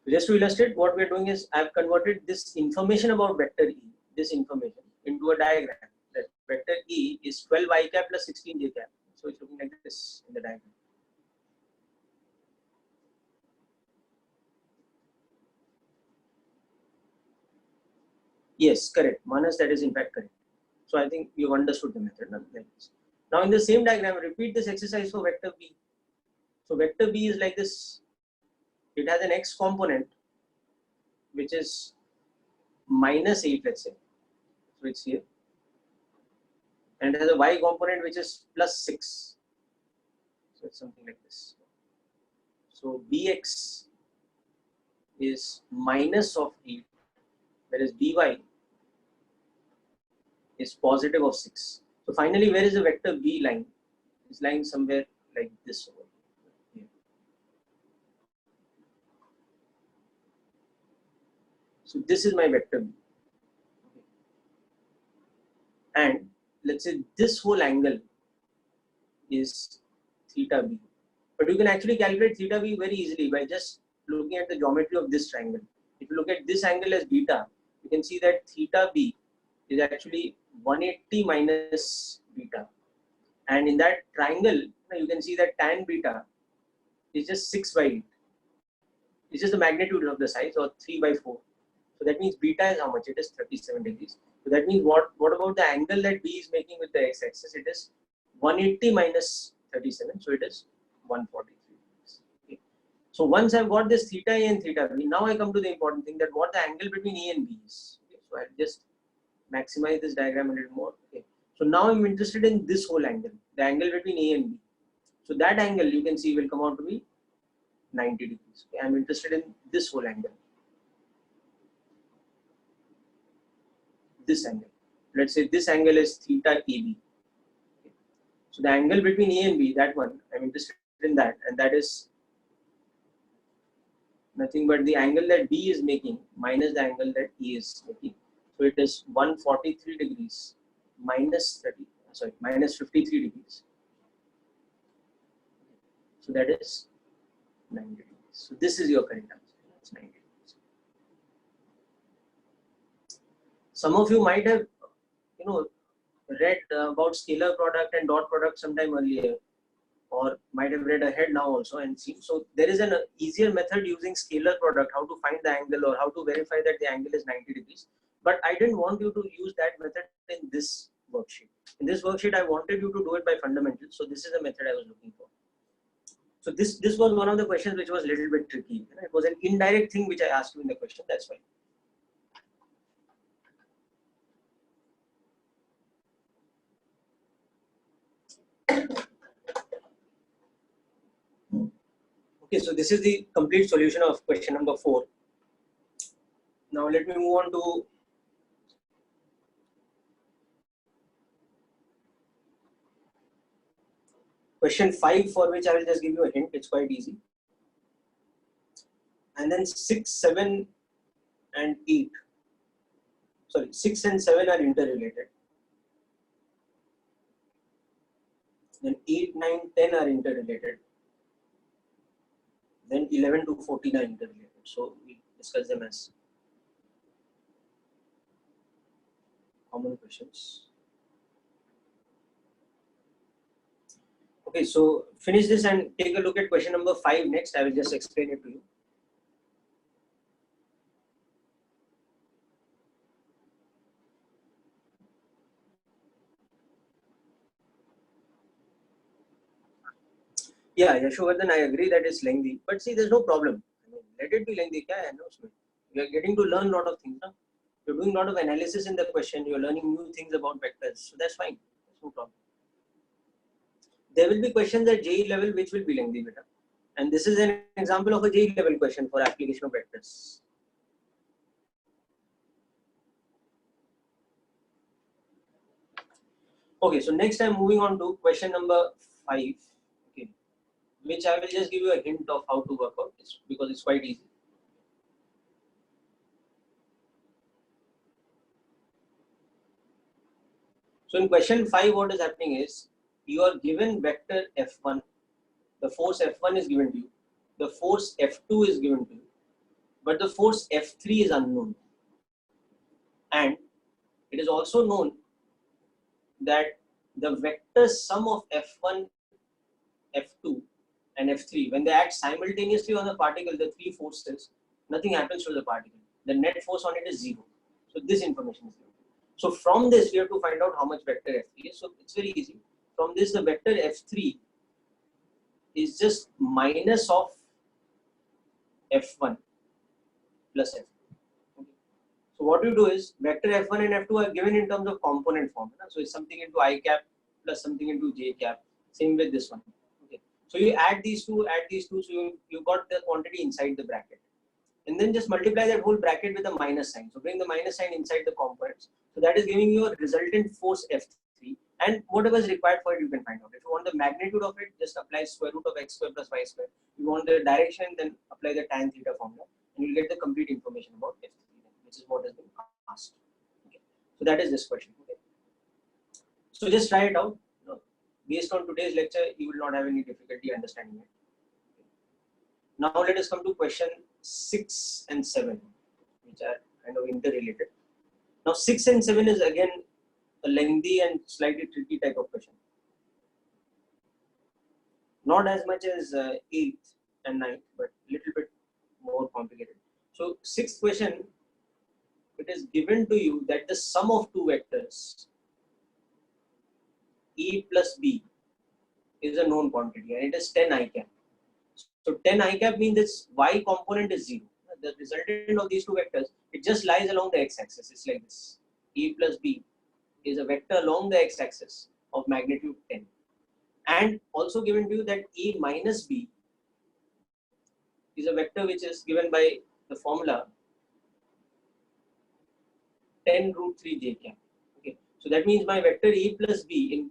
Just to illustrate, what we are doing is I have converted this information about vector E, this information, into a diagram. That vector E is 12 I cap plus 16 j cap. So it's looking like this in the diagram. Yes, correct. Manas, that is in fact correct. So I think you've understood the method. Now in the same diagram, repeat this exercise for vector B. So vector B is like this. It has an x component which is minus 8, let's say. So it's here. And it has a y component which is plus 6. So it's something like this. So Bx is minus of 8, whereas By is positive of 6. So finally, where is the vector B lying? It's lying somewhere like this over here. So this is my vector B. And let's say this whole angle is theta B. But you can actually calculate theta B very easily by just looking at the geometry of this triangle. If you look at this angle as beta, you can see that theta B is actually 180 minus beta. And in that triangle, you can see that tan beta is just 6 by 8. It's just the magnitude of the size, or 3 by 4. So that means beta is how much? It is 37 degrees. So that means what about the angle that B is making with the x-axis? It is 180 minus 37. So it is 143 degrees. Okay. So once I've got this theta A and theta B, now I come to the important thing, that what the angle between A and B is. Okay. So I'll just maximize this diagram a little more. Okay. So now I'm interested in this whole angle, the angle between A and B. So that angle you can see will come out to be 90 degrees. Okay. I'm interested in this whole angle. This angle. Let's say this angle is theta AB. Okay. So the angle between A and B, that one, I'm interested in that, and that is nothing but the angle that B is making minus the angle that E is making. So it is 143 degrees minus minus 53 degrees. So that is 90 degrees. So this is your correct answer. That's 90 degrees. Some of you might have, read about scalar product and dot product sometime earlier, or might have read ahead now also and seen. So there is an easier method using scalar product, how to find the angle or how to verify that the angle is 90 degrees. But I didn't want you to use that method in this worksheet. In this worksheet, I wanted you to do it by fundamentals. So this is the method I was looking for. So this was one of the questions which was a little bit tricky. It was an indirect thing which I asked you in the question. That's why. Okay, so this is the complete solution of question number 4. Now let me move on to question 5, for which I will just give you a hint. It's quite easy. And then 6, 7 and 8. Sorry, 6 and 7 are interrelated. Then 8, 9, 10 are interrelated. Then 11 to 14 are interrelated. So we discuss them as common questions. Okay, so finish this and take a look at question number 5 next. I will just explain it to you. Yeah, Yashovardhan, I agree that it's lengthy, but see, there's no problem. I mean, let it be lengthy. You are getting to learn a lot of things. Huh? You're doing a lot of analysis in the question. You're learning new things about vectors. So that's fine. There's no problem. There will be questions at JEE level which will be lengthy, beta. And this is an example of a JEE level question for application of vectors. Okay, so next I'm moving on to question number 5. Okay, which I will just give you a hint of how to work out this because it's quite easy. So in question 5, what is happening is you are given vector F1. The force F1 is given to you. The force F2 is given to you. But the force F3 is unknown. And it is also known that the vector sum of F1, F2 and F3, when they act simultaneously on the particle, the 3 forces, nothing happens to the particle. The net force on it is 0. So this information is given. So from this, we have to find out how much vector F3 is. So it's very easy. From this, the vector F3 is just minus of F1 plus F2. Okay. So what you do is vector F1 and F2 are given in terms of component form. So it's something into I cap plus something into j cap. Same with this one. Okay. So you add these two, so you got the quantity inside the bracket. And then just multiply that whole bracket with a minus sign. So bring the minus sign inside the components. So that is giving you a resultant force F3. And whatever is required for it, you can find out. If you want the magnitude of it, just apply square root of x square plus y square. If you want the direction, then apply the tan theta formula. And you'll get the complete information about F3, which is what has been asked. Okay. So that is this question. Okay. So just try it out. Based on today's lecture, you will not have any difficulty understanding it. Now let us come to question 6 and 7, which are kind of interrelated. Now 6 and 7 is again a lengthy and slightly tricky type of question. Not as much as 8th and 9th, but a little bit more complicated. So 6th question, it is given to you that the sum of two vectors E plus B is a known quantity and it is 10 I cap. So 10 I cap means this y component is 0. The resultant of these two vectors, it just lies along the x-axis. It's like this. E plus B is a vector along the x-axis of magnitude 10. And also given to you that E minus B is a vector which is given by the formula 10 root 3 j cap. Okay. So that means my vector E plus B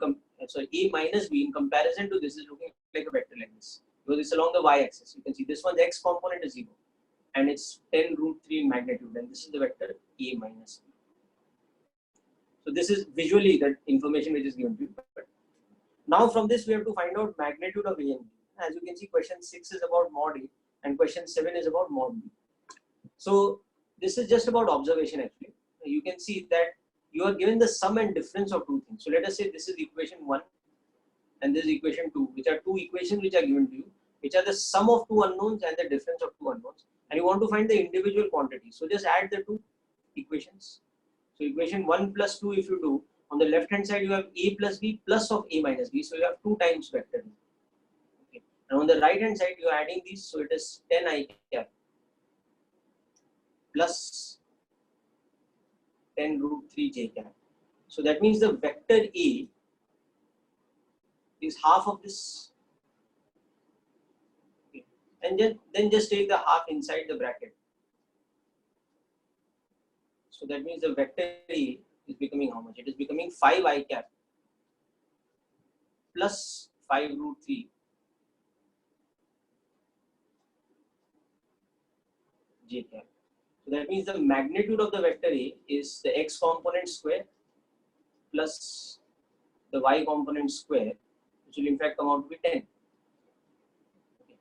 E minus B in comparison to this is looking like a vector like this. Because it's along the y-axis. You can see this one's x component is 0. and it's 10 root 3 in magnitude, and this is the vector A minus B. So this is visually the information which is given to you. But now from this we have to find out magnitude of A and B. As you can see, question 6 is about mod A and question 7 is about mod B. So this is just about observation actually. You can see that you are given the sum and difference of two things. So let us say this is equation 1 and this is equation 2, which are two equations which are given to you, which are the sum of two unknowns and the difference of two unknowns. And you want to find the individual quantities. So just add the two equations. So equation 1 plus 2, if you do, on the left hand side you have A plus B plus of A minus B. So you have 2 times vector. Okay. And on the right hand side you are adding these. So it is 10 I cap plus 10 root 3 j cap. So that means the vector A is half of this. Okay. And then just take the half inside the bracket. So that means the vector A is becoming how much? It is becoming 5 I cap plus 5 root 3 j cap. So that means the magnitude of the vector A is the x component square plus the y component square, which will in fact come out to be 10. Okay.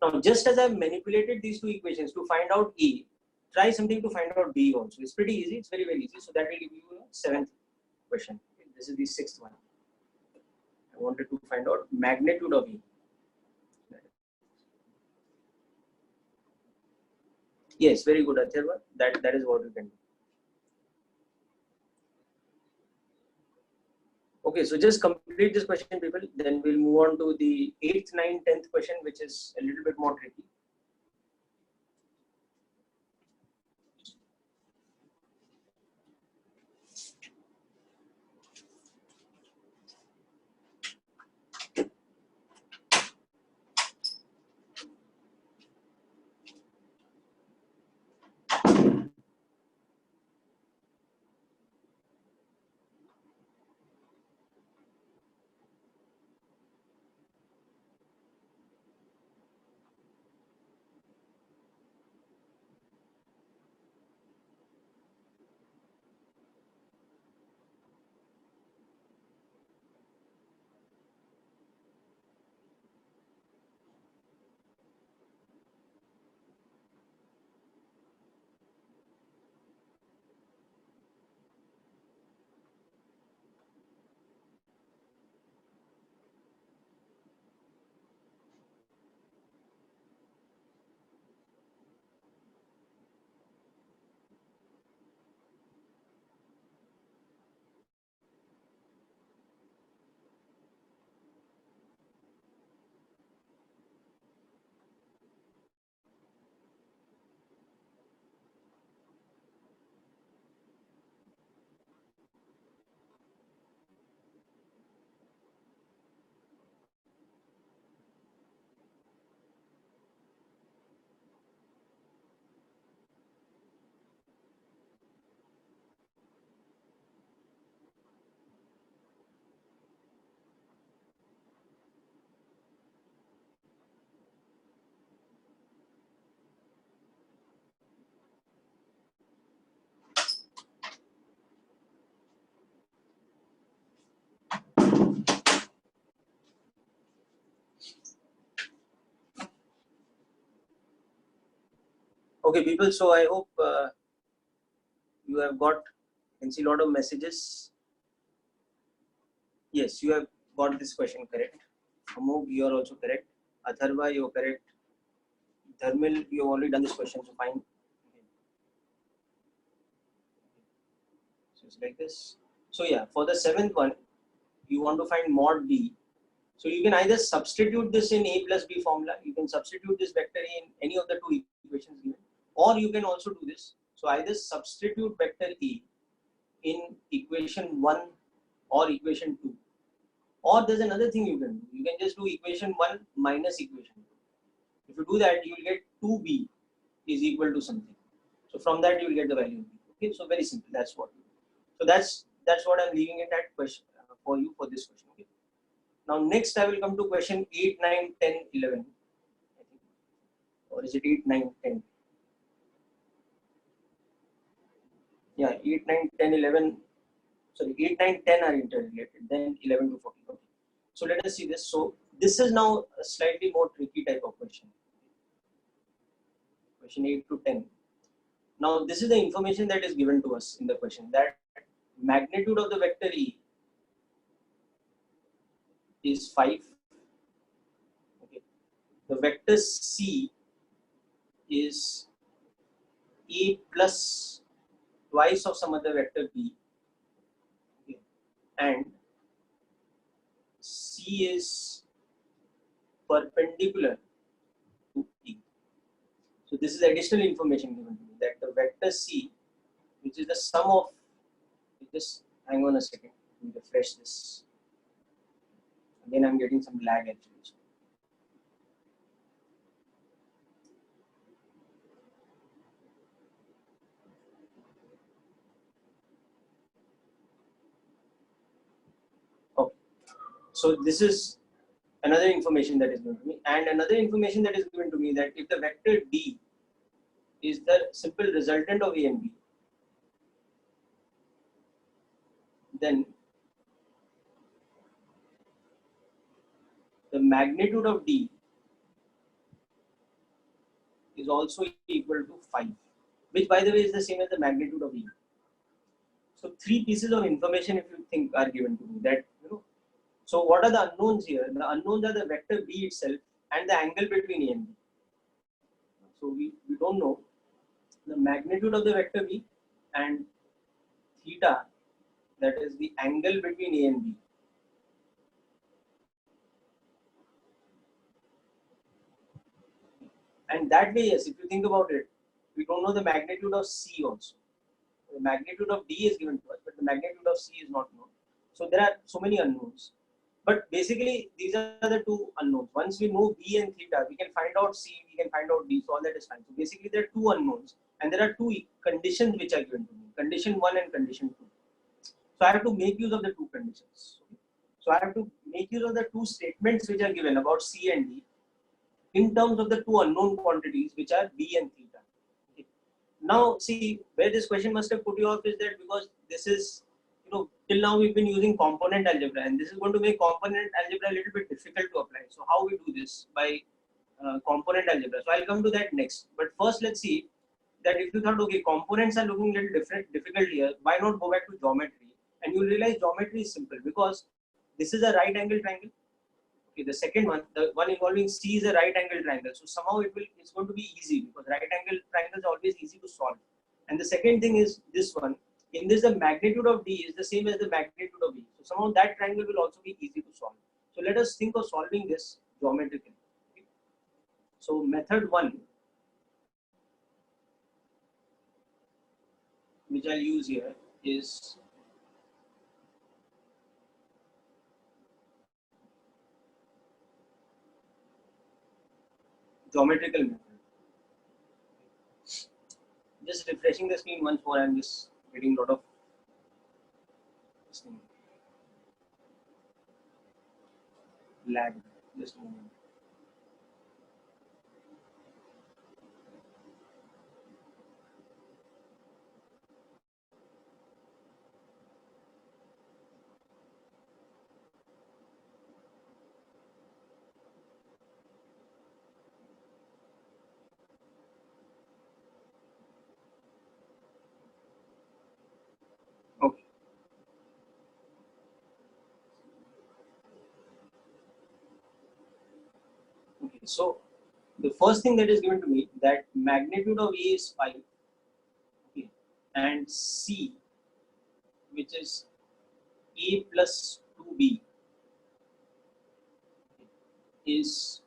Now, just as I have manipulated these two equations to find out A, try something to find out B also. It's pretty easy. It's very, very easy. So that will give you a 7th question. Okay. This is the 6th one. I wanted to find out magnitude of E. Yes, very good, Atharva. That is what you can do. Okay, so just complete this question, people. Then we'll move on to the 8th, 9th, 10th question, which is a little bit more tricky. Okay, people. So I hope you have got. You can see a lot of messages. Yes, you have got this question correct. Amog, you are also correct. Atharva, you are correct. Dharmil, you have already done this question, so fine. Okay. So it's like this. So yeah, for the 7th one, you want to find mod B. So you can either substitute this in A plus B formula. You can substitute this vector A in any of the two equations given, or you can also do this. So either substitute vector A in equation 1 or equation 2. Or there's another thing you can do. You can just do equation 1 minus equation 2. If you do that, you will get 2b is equal to something. So from that you will get the value of b. Okay, so very simple. That's what. So that's what I'm leaving it at question for you for this question. Okay. Now next I will come to question 8, 9, 10, 11. I think. Or is it 8, 9, 10? Yeah, 8, 9, 10, 11. Sorry, 8, 9, 10 are interrelated. Then 11 to 14. Okay. So let us see this. So this is now a slightly more tricky type of question. Question 8 to 10. Now this is the information that is given to us in the question, that magnitude of the vector E is 5. Okay. The vector C is A plus twice of some other vector B. Okay. And C is perpendicular to E. So this is additional information given to me, that the vector C, which is the sum of, just hang on a second, let me refresh this. Again, I'm getting some lag actually. Okay. So this is another information that is given to me, and another information that is given to me, that if the vector D is the simple resultant of A and B, then the magnitude of D is also equal to 5, which by the way is the same as the magnitude of E. So three pieces of information, if you think, are given to me, that so what are the unknowns here? The unknowns are the vector B itself and the angle between A and B. So we don't know the magnitude of the vector B and theta, that is the angle between A and B. And that way, yes, if you think about it, we don't know the magnitude of C also. The magnitude of D is given to us, but the magnitude of C is not known. So there are so many unknowns. But basically, these are the two unknowns. Once we know B and theta, we can find out C, we can find out D, so all that is fine. So basically, there are two unknowns, and there are two conditions which are given to me, condition 1 and condition 2. So I have to make use of the two conditions. So I have to make use of the two statements which are given about C and D in terms of the two unknown quantities, which are B and theta. Okay. Now, see, where this question must have put you off is that because this is, till now we've been using component algebra, and this is going to make component algebra a little bit difficult to apply. So how we do this? By component algebra. So I'll come to that next. But first, let's see that if you thought, okay, components are looking a little difficult here, why not go back to geometry? And you'll realize geometry is simple, because this is a right angle triangle. Okay, the second one, the one involving C, is a right angle triangle. So somehow it's going to be easy, because right angle triangles are always easy to solve. And the second thing is this one. In this, the magnitude of D is the same as the magnitude of E. So somehow that triangle will also be easy to solve. So let us think of solving this geometrically. Okay. So method 1, which I'll use here, is geometrical method. Just refreshing the screen once more. I'm just getting a lot of lag. Just a moment. Okay. Okay. So the first thing that is given to me, that magnitude of A is 5. Okay. And C, which is A plus 2B, is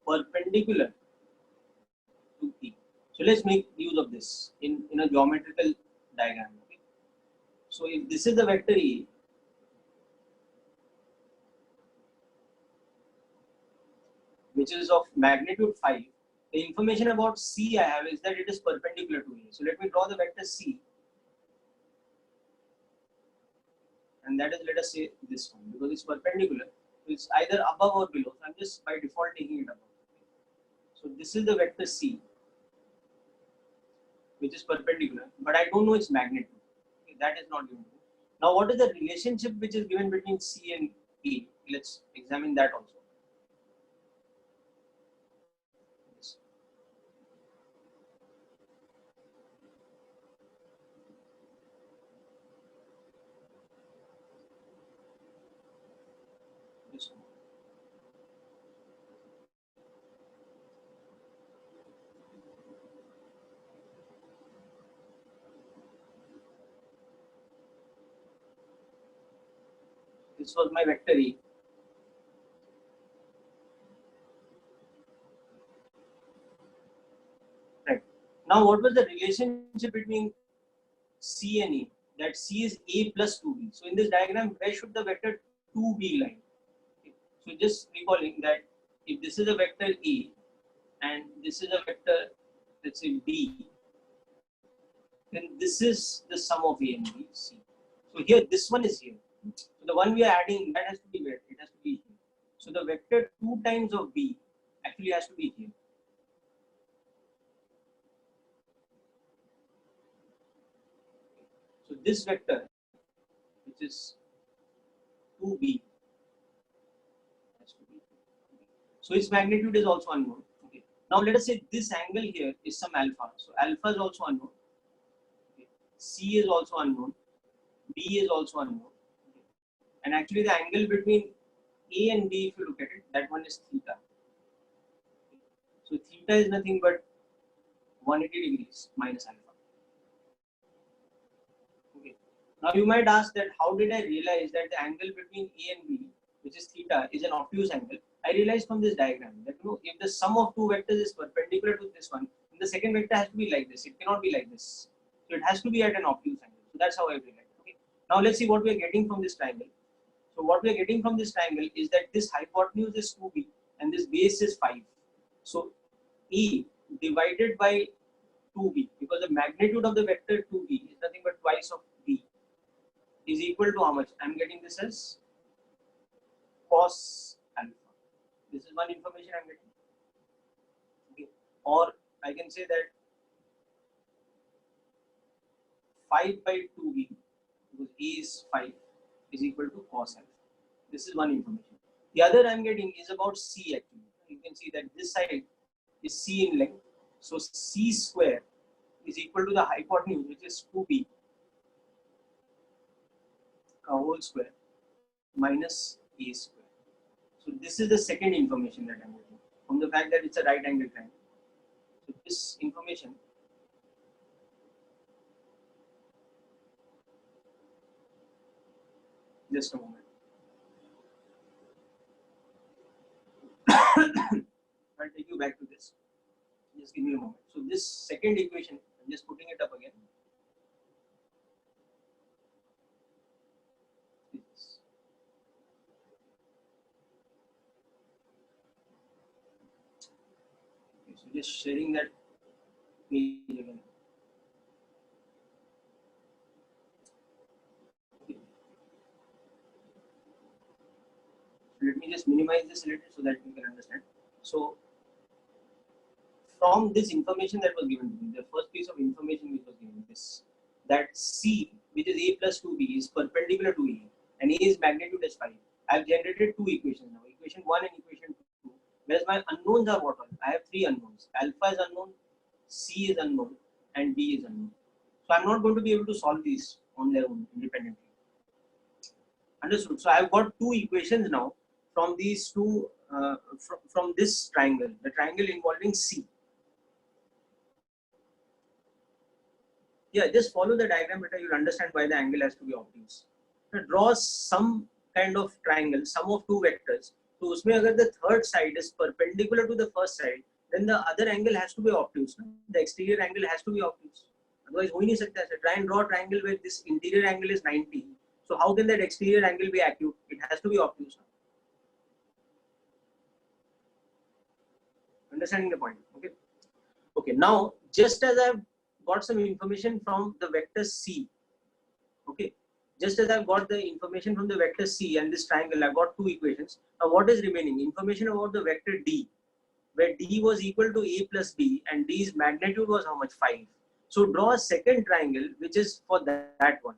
perpendicular to P. So let's make use of this in a geometrical diagram. Okay. So if this is the vector E, which is of magnitude 5, the information about C I have is that it is perpendicular to A. So let me draw the vector C, and that is, let us say, this one, because it's perpendicular. So it's either above or below. So I'm just by default taking it above. So this is the vector C, which is perpendicular, but I don't know its magnitude. Okay, that is not given. Now, what is the relationship which is given between C and A? Let's examine that also. Yes. Yes. This was my vector E. Right. Now, what was the relationship between C and A? That C is A plus 2B. So, in this diagram, where should the vector 2B lie? Okay. So, just recalling that if this is a vector A and this is a vector, let's say B, then this is the sum of A and B, C. So, here this one is here. So, the one we are adding, that has to be where? It has to be here. So, the vector 2 times of B actually has to be here. So, this vector, which is 2B, has to be here. So, its magnitude is also unknown. Okay. Now, let us say this angle here is some alpha. So, alpha is also unknown. Okay. C is also unknown. B is also unknown. Okay. And actually, the angle between A and B, if you look at it, that one is theta. Okay. So, theta is nothing but 180 degrees minus alpha. Okay. Now, you might ask that how did I realize that the angle between A and B, which is theta, is an obtuse angle? I realized from this diagram that if the sum of two vectors is perpendicular to this one, then the second vector has to be like this. It cannot be like this. So it has to be at an obtuse angle. So that's how I realized. Okay. Now let's see what we are getting from this triangle. So what we are getting from this triangle is that this hypotenuse is 2b and this base is 5. So E divided by 2b, because the magnitude of the vector 2b is nothing but twice of b, is equal to how much? I am getting this as cos alpha. This is one information I am getting. Okay. Or I can say that 5 by 2b, because A is 5, is equal to cos alpha. This is one information. The other I am getting is about C actually. You can see that this side is C in length. So C square is equal to the hypotenuse, which is 2b whole square minus A square. So this is the second information that I am getting from the fact that it's a right angle triangle. So this information just a moment. I'll take you back to this. Just give me a moment. So this second equation, I'm just putting it up again. Okay, so just sharing that page again. Okay. So let me just minimize this a little so that you can understand. So from this information that was given to me, the first piece of information which was given, this that C, which is A plus 2B, is perpendicular to A, and A is magnitude is 5. I have generated two equations now, equation 1 and equation 2. Whereas my unknowns are what all? I have three unknowns. Alpha is unknown, C is unknown, and B is unknown. So I'm not going to be able to solve these on their own independently. Understood? So I've got two equations now from these two, from this triangle, the triangle involving C. Yeah, just follow the diagram better, you'll understand why the angle has to be obtuse. So draw some kind of triangle, sum of two vectors. So usme agar the third side is perpendicular to the first side, then the other angle has to be obtuse. The exterior angle has to be obtuse. Otherwise, ho hi nahi sakta. Try and draw a triangle where this interior angle is 90. So how can that exterior angle be acute? It has to be obtuse. Understanding the point? Okay. Okay. Now, just as I've got some information from the vector C. Okay. Just as I've got the information from the vector C and this triangle, I've got two equations. Now, what is remaining? Information about the vector D, where D was equal to A plus B and D's magnitude was how much? 5. So draw a second triangle which is for that one.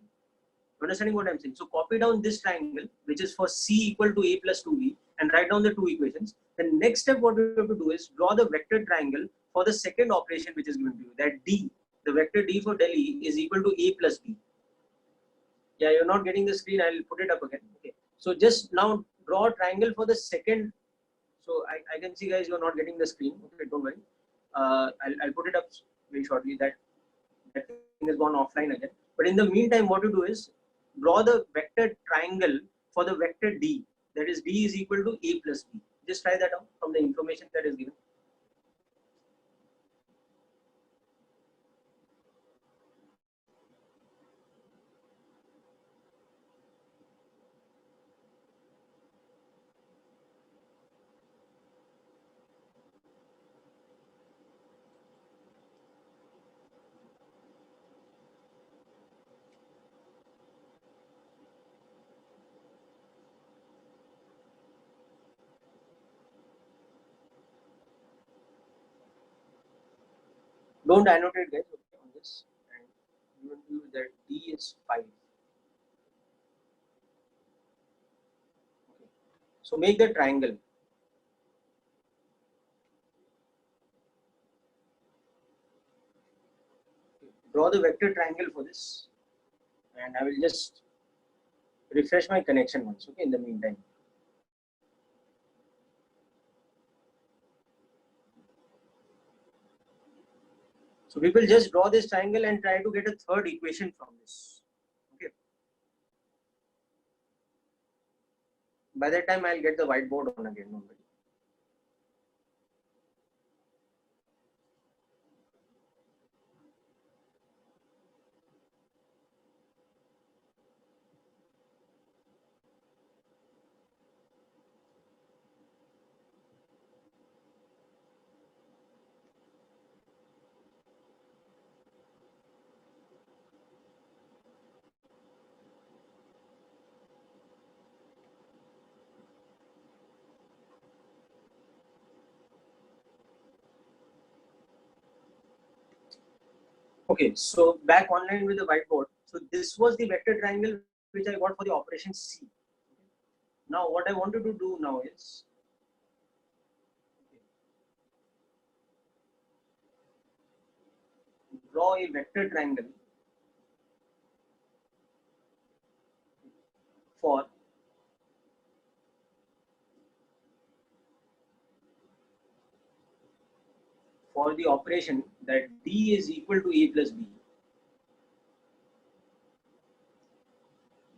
Understanding what I'm saying? So copy down this triangle which is for C equal to A plus 2B and write down the two equations. The next step what we have to do is draw the vector triangle for the second operation which is given to you, that D, the vector D for Delhi is equal to A plus B. Yeah, you're not getting the screen, I'll put it up again. Okay. So just now draw a triangle for the second. So I can see guys you're not getting the screen. Okay, don't worry. I'll put it up very shortly. That thing has gone offline again. But in the meantime, what you do is draw the vector triangle for the vector D. That is D is equal to A plus B. Just try that out from the information that is given. Don't annotate guys on this, and you will do that D is 5. Okay. So make the triangle. Draw the vector triangle for this, and I will just refresh my connection once. Okay, in the meantime. So we will just draw this triangle and try to get a third equation from this. Okay. By that time, I'll get the whiteboard on again. Nobody. Okay, so back online with the whiteboard. So this was the vector triangle which I got for the operation C. Now what I wanted to do now is draw a vector triangle for the operation that D is equal to A plus B.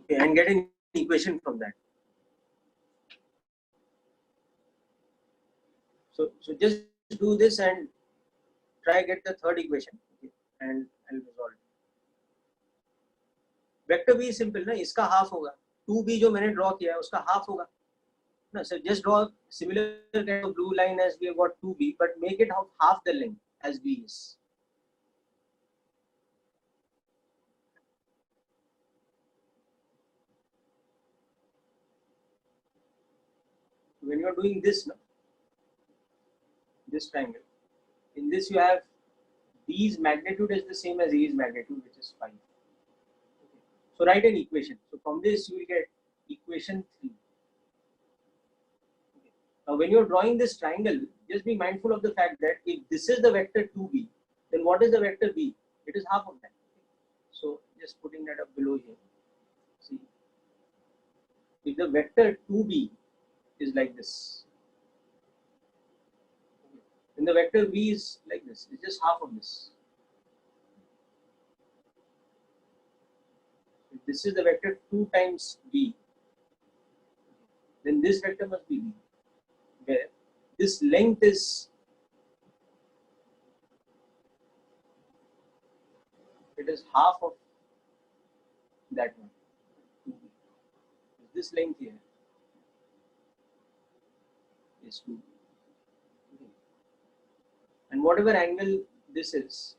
Okay, and get an equation from that. So just do this and try get the third equation. Okay, and I'll resolve it. Vector भी simple ना, इसका half होगा 2b जो मैंने draw किया है उसका half होगा ना. So just draw similar kind of blue line as we have got 2b, but make it half the length as b is. When you are doing this now, this triangle, in this you have b's magnitude is the same as a's magnitude, which is 5. Okay. So write an equation. So from this you will get equation 3. Okay. Now when you are drawing this triangle, just be mindful of the fact that if this is the vector 2b, then what is the vector b? It is half of that. So just putting that up below here. See, if the vector 2b is like this, then the vector b is like this. It's just half of this. If this is the vector 2 times b, then this vector must be b, where this length is, it is half of that one. This length here is 2. Okay. And whatever angle this is,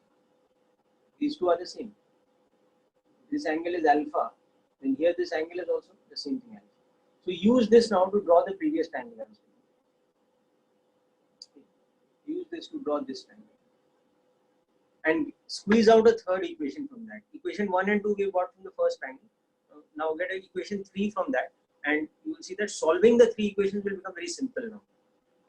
these two are the same. This angle is alpha, then here this angle is also the same thing alpha. So use this now to draw the previous triangle. Okay. Use this to draw this triangle. and squeeze out a third equation from that. Equation 1 and 2 we got from the first triangle. Now get an equation 3 from that, and you will see that solving the three equations will become very simple now.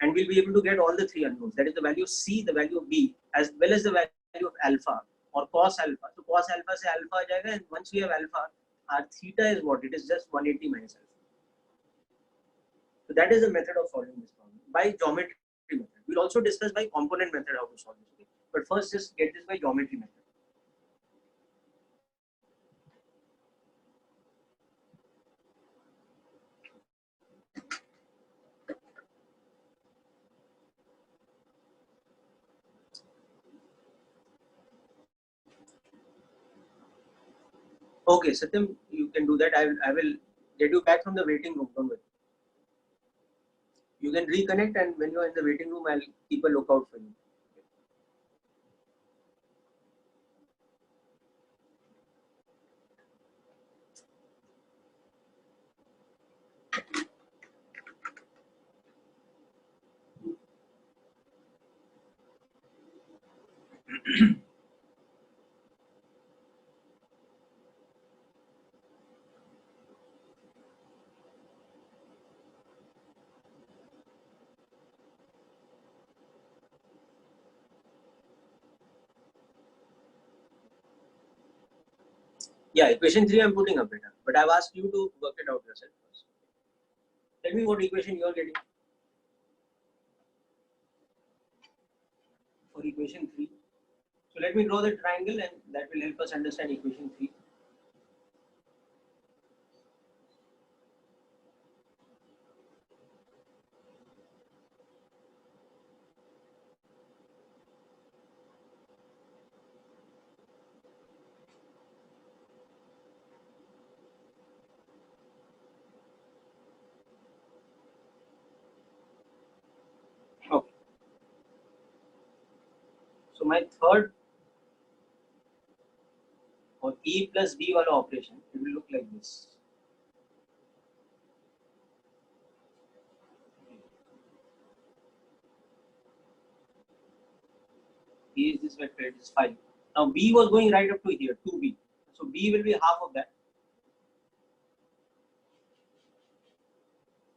And we'll be able to get all the three unknowns. That is the value of C, the value of B, as well as the value of alpha or cos alpha. So cos alpha se alpha aa jayega, and once we have alpha, our theta is what? It is just 180 minus alpha. So that is the method of solving this problem by geometry method. We'll also discuss by component method how to solve this. Okay? But first, just get this by geometry method. Okay, Satyam, you can do that. I will get you back from the waiting room. Don't worry. You can reconnect, and when you are in the waiting room, I'll keep a lookout for you. Yeah, equation 3 I'm putting up better, but I've asked you to work it out yourself first. Tell me what equation you are getting for equation 3. So let me draw the triangle, and that will help us understand equation 3. Okay. So my third or E plus B wala operation, it will look like this. E is this vector, it is 5. Now B was going right up to here, 2B. So B will be half of that.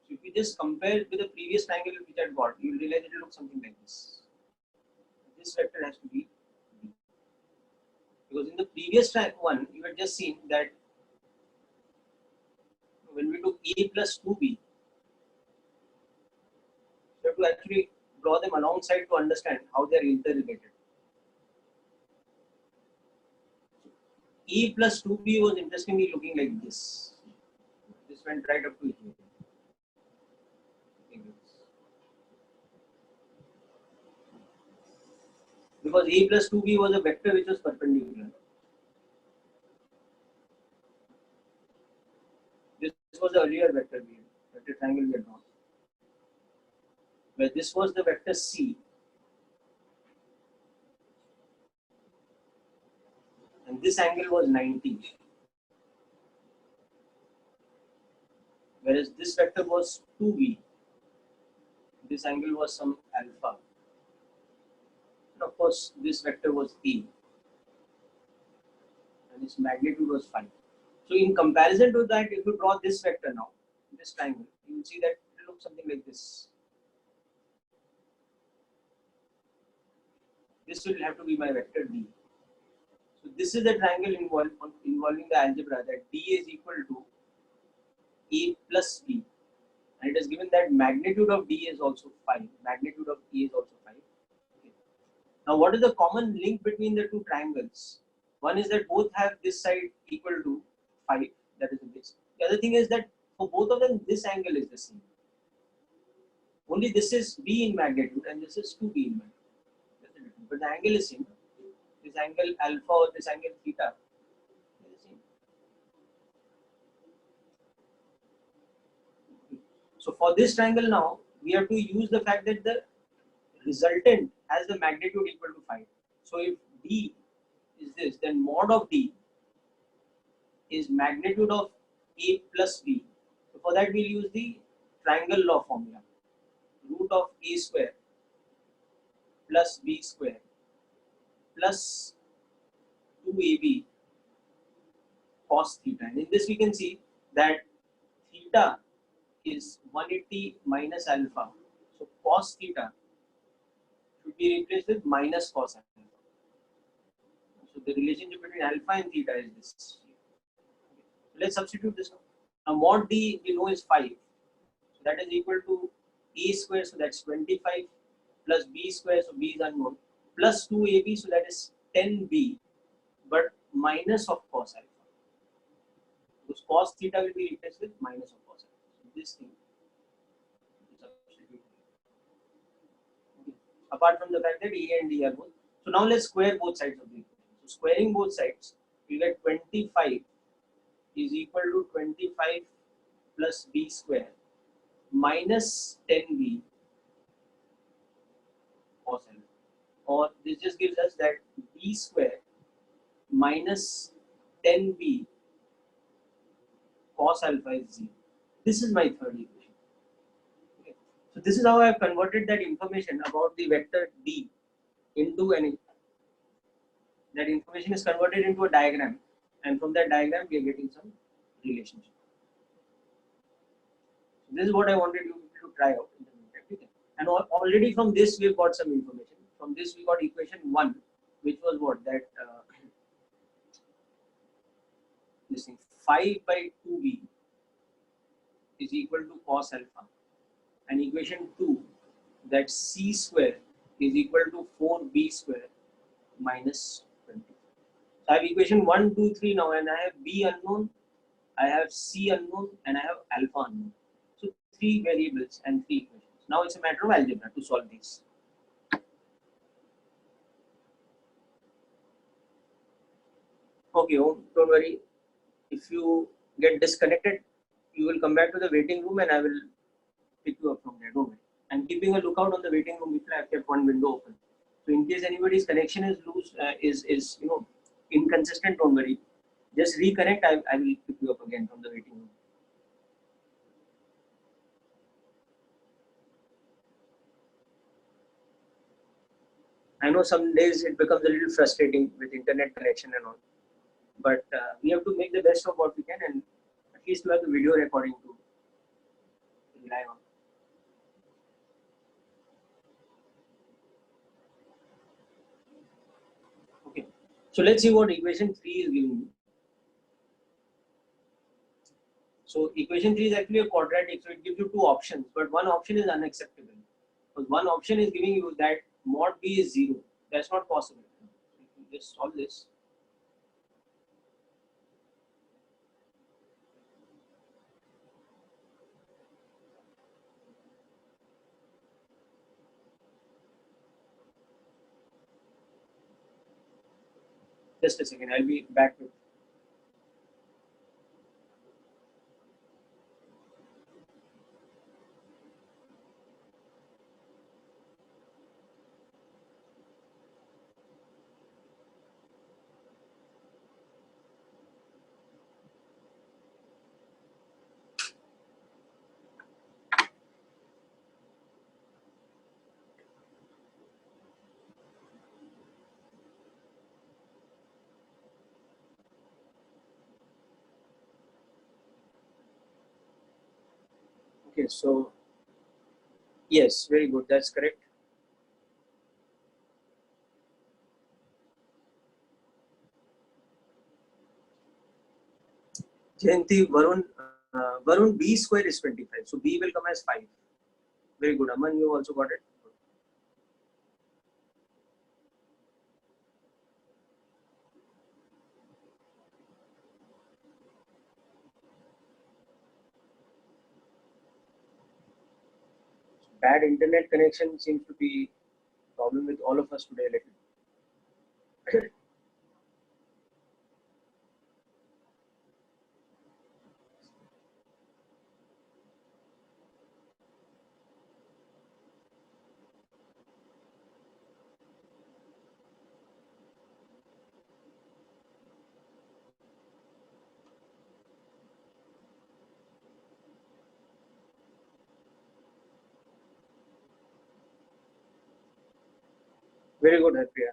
So if you just compare it with the previous triangle which I got, you will realize it will look something like this. This vector has to be B. Because in the previous one, you had just seen that when we took A plus 2B, you have to actually draw them alongside to understand how they are interrelated. E plus 2B was interestingly looking like this. This went right up to here. Because E plus 2B was a vector which was perpendicular. This was the earlier vector triangle we had drawn. Where this was the vector C. And this angle was 90. Whereas this vector was 2B. This angle was some alpha. And of course, this vector was E. And its magnitude was 5. So in comparison to that, if you draw this vector now, this triangle, you will see that it looks something like this. This will have to be my vector D. So this is the triangle involving the algebra that D is equal to A plus B. And it is given that magnitude of D is also 5. Magnitude of E is also 5. Okay. Now what is the common link between the two triangles? One is that both have this side equal to 5. That is the base. The other thing is that for both of them, this angle is the same. Only this is B in magnitude and this is 2B in magnitude. But the angle is same. This angle alpha or this angle theta is the same. So for this triangle now, we have to use the fact that the resultant has the magnitude equal to 5. So if D is this, then mod of D is magnitude of A plus B. So for that we'll use the triangle law formula. Root of A square plus B square plus 2ab cos theta. And in this we can see that theta is 180 minus alpha. So cos theta should be replaced with minus cos alpha. So the relationship between alpha and theta is this. So let's substitute this now. Now mod d we know is 5. So that is equal to a square, so that's 25 plus b square, so b is unknown, plus 2ab, so that is 10b, but minus of cos alpha. Because cos theta will be replaced with minus of cos alpha. So this thing is substituted. Okay. Apart from the fact that a and d are both. So now let's square both sides of the equation. So squaring both sides, we get 25 is equal to 25 plus b square minus 10b cos alpha. Or this just gives us that b square minus 10b cos alpha is 0. This is my third equation. Okay. So this is how I have converted that information about the vector d into an, that information is converted into a diagram, and from that diagram we are getting some relationship. So this is what I wanted you to try out in the meantime. And already from this we've got some information. From this we got equation 1, which was what, that this thing 5 by 2b is equal to cos alpha, and equation 2, that c square is equal to 4b square minus 20. So I have equation 1, 2, 3 now, and I have b unknown, I have c unknown, and I have alpha unknown. So 3 variables and 3 equations. Now it's a matter of algebra to solve these. Okay, oh, don't worry. If you get disconnected, you will come back to the waiting room and I will pick you up from there. Don't worry. I'm keeping a lookout on the waiting room. I've kept one window open. So in case anybody's connection is loose, is inconsistent, don't worry. Just reconnect. I will pick you up again from the waiting room. I know some days it becomes a little frustrating with internet connection and all, but we have to make the best of what we can, and at least we have the video recording to rely on. Okay, so let's see what equation 3 is giving me. So equation 3 is actually a quadratic, so it gives you 2 options, but one option is unacceptable. Because one option is giving you that mod b is 0. That's not possible. If you just solve this. Just a second, I'll be back with. Okay, so yes, very good. That's correct. Jayanti, Varun, b square is 25. So b will come as 5. Very good. Aman, you also got it. Bad internet connection seems to be a problem with all of us today. Very good, Harpriya.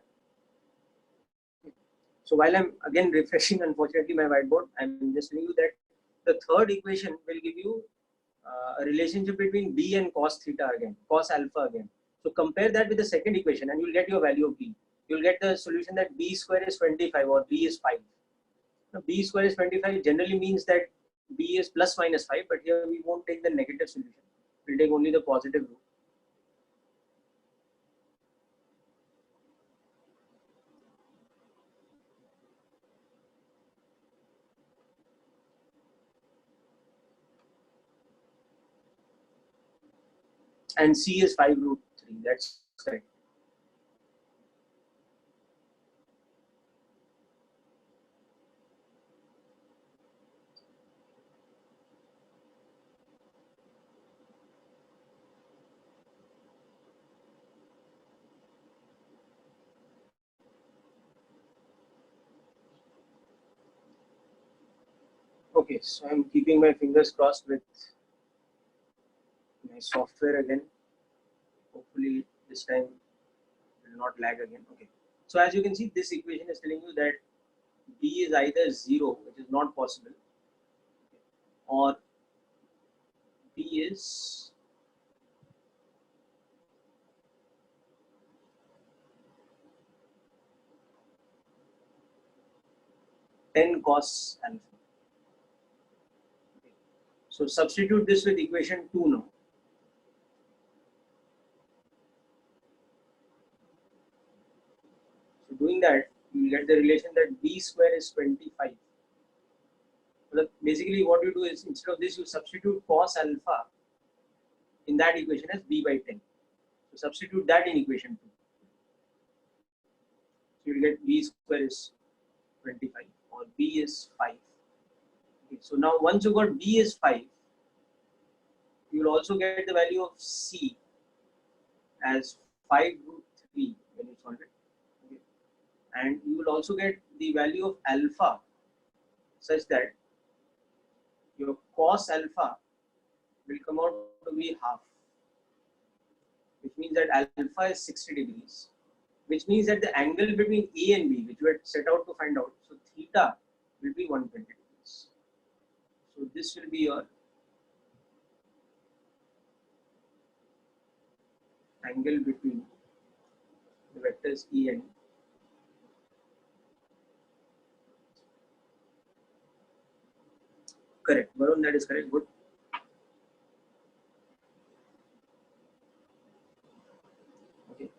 So while I'm again refreshing, unfortunately, my whiteboard, I'm just telling you that the third equation will give you a relationship between b and cos theta again, cos alpha again. So compare that with the second equation and you'll get your value of b. You'll get the solution that b square is 25 or b is 5. Now, b square is 25 generally means that b is plus minus 5, but here we won't take the negative solution. We'll take only the positive root. And c is 5 root 3. That's correct. Okay, so I'm keeping my fingers crossed with my software again. Hopefully this time it will not lag again. Okay. So as you can see, this equation is telling you that b is either 0, which is not possible, or b is ten cos alpha. Okay. So substitute this with equation 2 now. So doing that, you get the relation that b square is 25. So basically what you do is, instead of this, you substitute cos alpha in that equation as b by 10. So substitute that in equation 2. So you will get b square is 25 or b is 5. Okay. So now once you got b is 5, you will also get the value of c as 5 root 3 when you solve it. Okay. And you will also get the value of alpha such that your cos alpha will come out to be half, which means that alpha is 60 degrees, which means that the angle between A and B, which we had set out to find out, so theta will be 120 degrees. So this will be your angle between the vectors E and correct. Varun, that is correct. Good. Okay.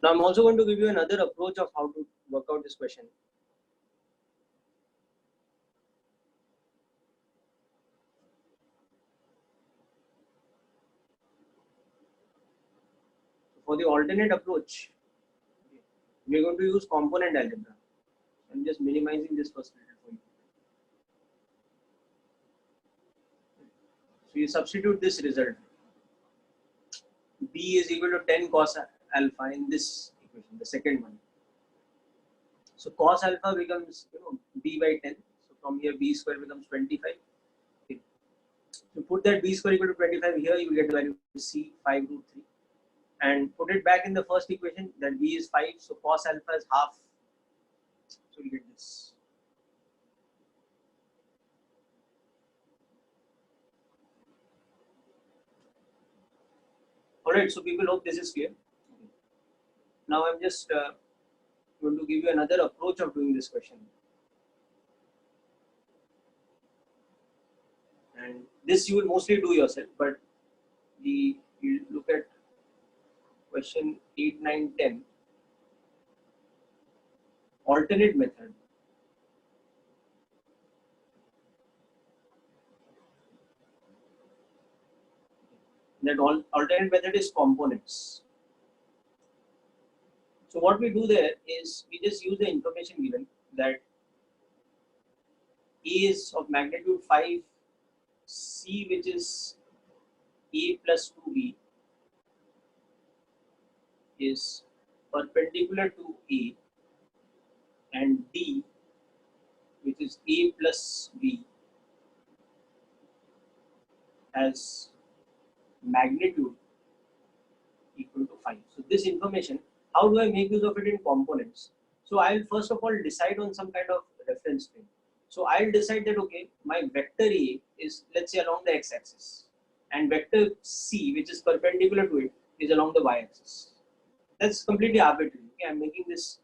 Now I'm also going to give you another approach of how to work out this question. For the alternate approach, we are going to use component algebra. I'm just minimizing this first little for you. So you substitute this result. B is equal to 10 cos alpha in this equation, the second one. So cos alpha becomes b by 10. So from here b square becomes 25. Okay. So put that b square equal to 25 here, you will get the value of c 5 root 3. And put it back in the first equation, that b is 5, so cos alpha is half. So we get this. Alright, so people, hope this is clear. Now I'm just going to give you another approach of doing this question. And this you will mostly do yourself, but you look at question 8, 9, 10. Alternate method. That alternate method is components. So what we do there is we just use the information given that A is of magnitude 5, C, which is A plus 2B, is perpendicular to A, and D, which is A plus B, has magnitude equal to 5. So this information, how do I make use of it in components? So I'll first of all decide on some kind of reference frame. So I'll decide that, okay, my vector A is, let's say, along the x-axis, and vector C, which is perpendicular to it, is along the y-axis. That's completely arbitrary. Okay, I'm making this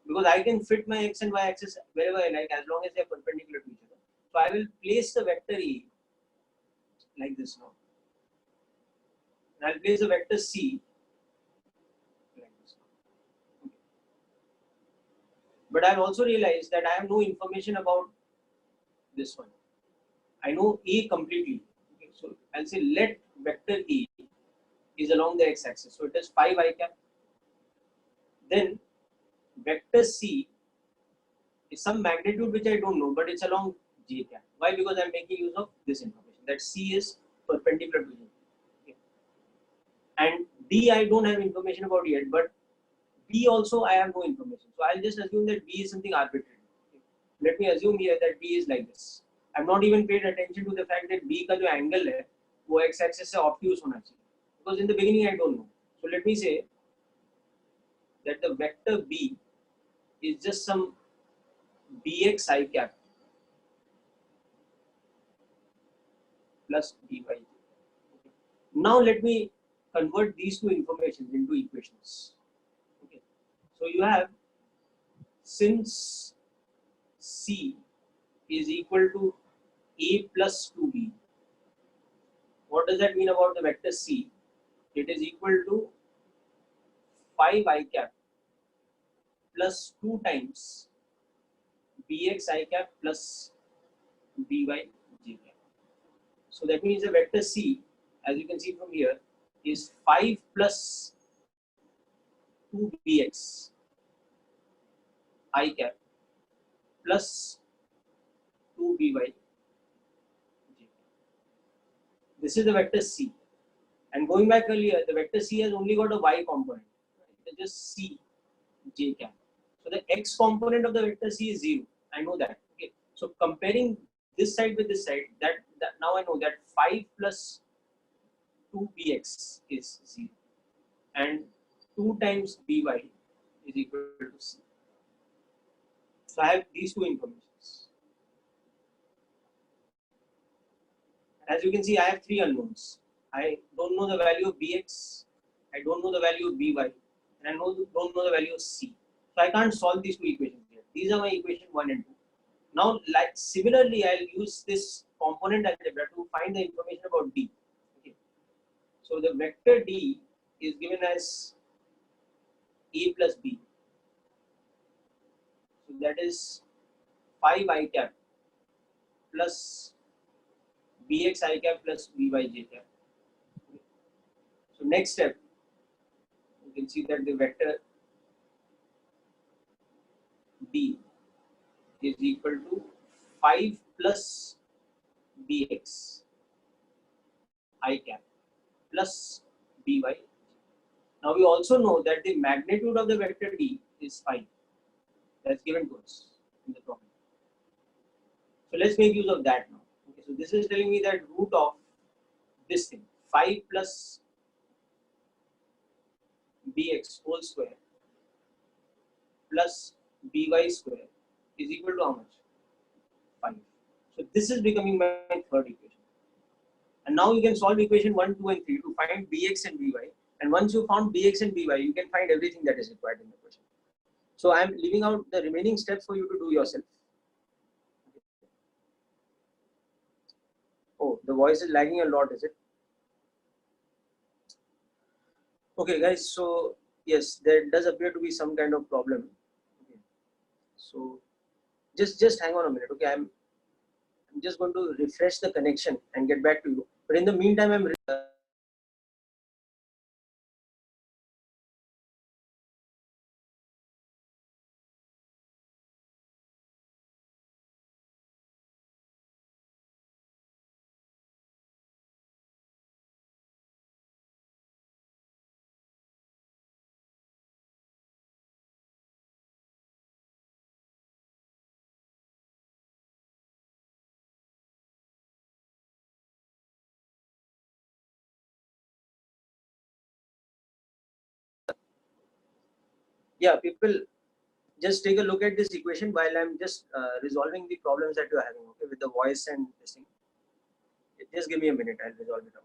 because I can fit my x and y axis wherever I like, as long as they are perpendicular to each other. So I will place the vector E like this now. And I'll place the vector C like this now. Okay. But I've also realized that I have no information about this one. I know E completely. Okay, so I'll say let vector E is along the x-axis. So it is 5 cap. Then vector C is some magnitude which I don't know, but it's along j cap. Why? Because I'm making use of this information that C is perpendicular to j. Okay. And D I don't have information about yet, but B also I have no information. So I'll just assume that B is something arbitrary. Okay. Let me assume here that B is like this. I'm not even paid attention to the fact that B का जो angle है वो x-axis से obtuse होना चाहिए, because in the beginning I don't know. So let me say that the vector B is just some bx I cap plus by. Okay. Now let me convert these two informations into equations. Okay. So you have, since C is equal to A plus 2B, what does that mean about the vector C? It is equal to 5 I cap plus 2 times bx I cap plus by j cap. So that means the vector C, as you can see from here, is 5 plus 2bx I cap plus 2by j cap. This is the vector C. And going back earlier, the vector C has only got a y component. It's just C j cap. So the x component of the vector C is 0. I know that. Okay. So comparing this side with this side, that now I know that 5 plus 2bx is 0. And 2 times by is equal to C. So I have these two informations. As you can see, I have 3 unknowns. I don't know the value of bx, I don't know the value of by, and I don't know the value of C. So I can't solve these two equations here. These are my equation 1 and 2. Now, like similarly, I'll use this component algebra to find the information about D. Okay. So the vector D is given as A plus B. So that is 5 I cap plus bx I cap plus by j cap. Okay. So next step, you can see that the vector D is equal to 5 plus bx I cap plus by. Now we also know that the magnitude of the vector D is 5. That's given to us in the problem. So let's make use of that now. Okay, so this is telling me that root of this thing, 5 plus bx whole square plus by square is equal to how much? 5. So this is becoming my third equation. And now you can solve equation 1, 2 and 3 to find bx and by. And once you found bx and by, you can find everything that is required in the question. So I am leaving out the remaining steps for you to do yourself. Oh, the voice is lagging a lot, is it? Okay, guys. So yes, there does appear to be some kind of problem. Okay. So just hang on a minute. Okay, I'm just going to refresh the connection and get back to you. But in the meantime, I'm yeah, people. just take a look at this equation while I'm just resolving the problems that you're having, okay, with the voice and this thing. Just give me a minute, I'll resolve it out.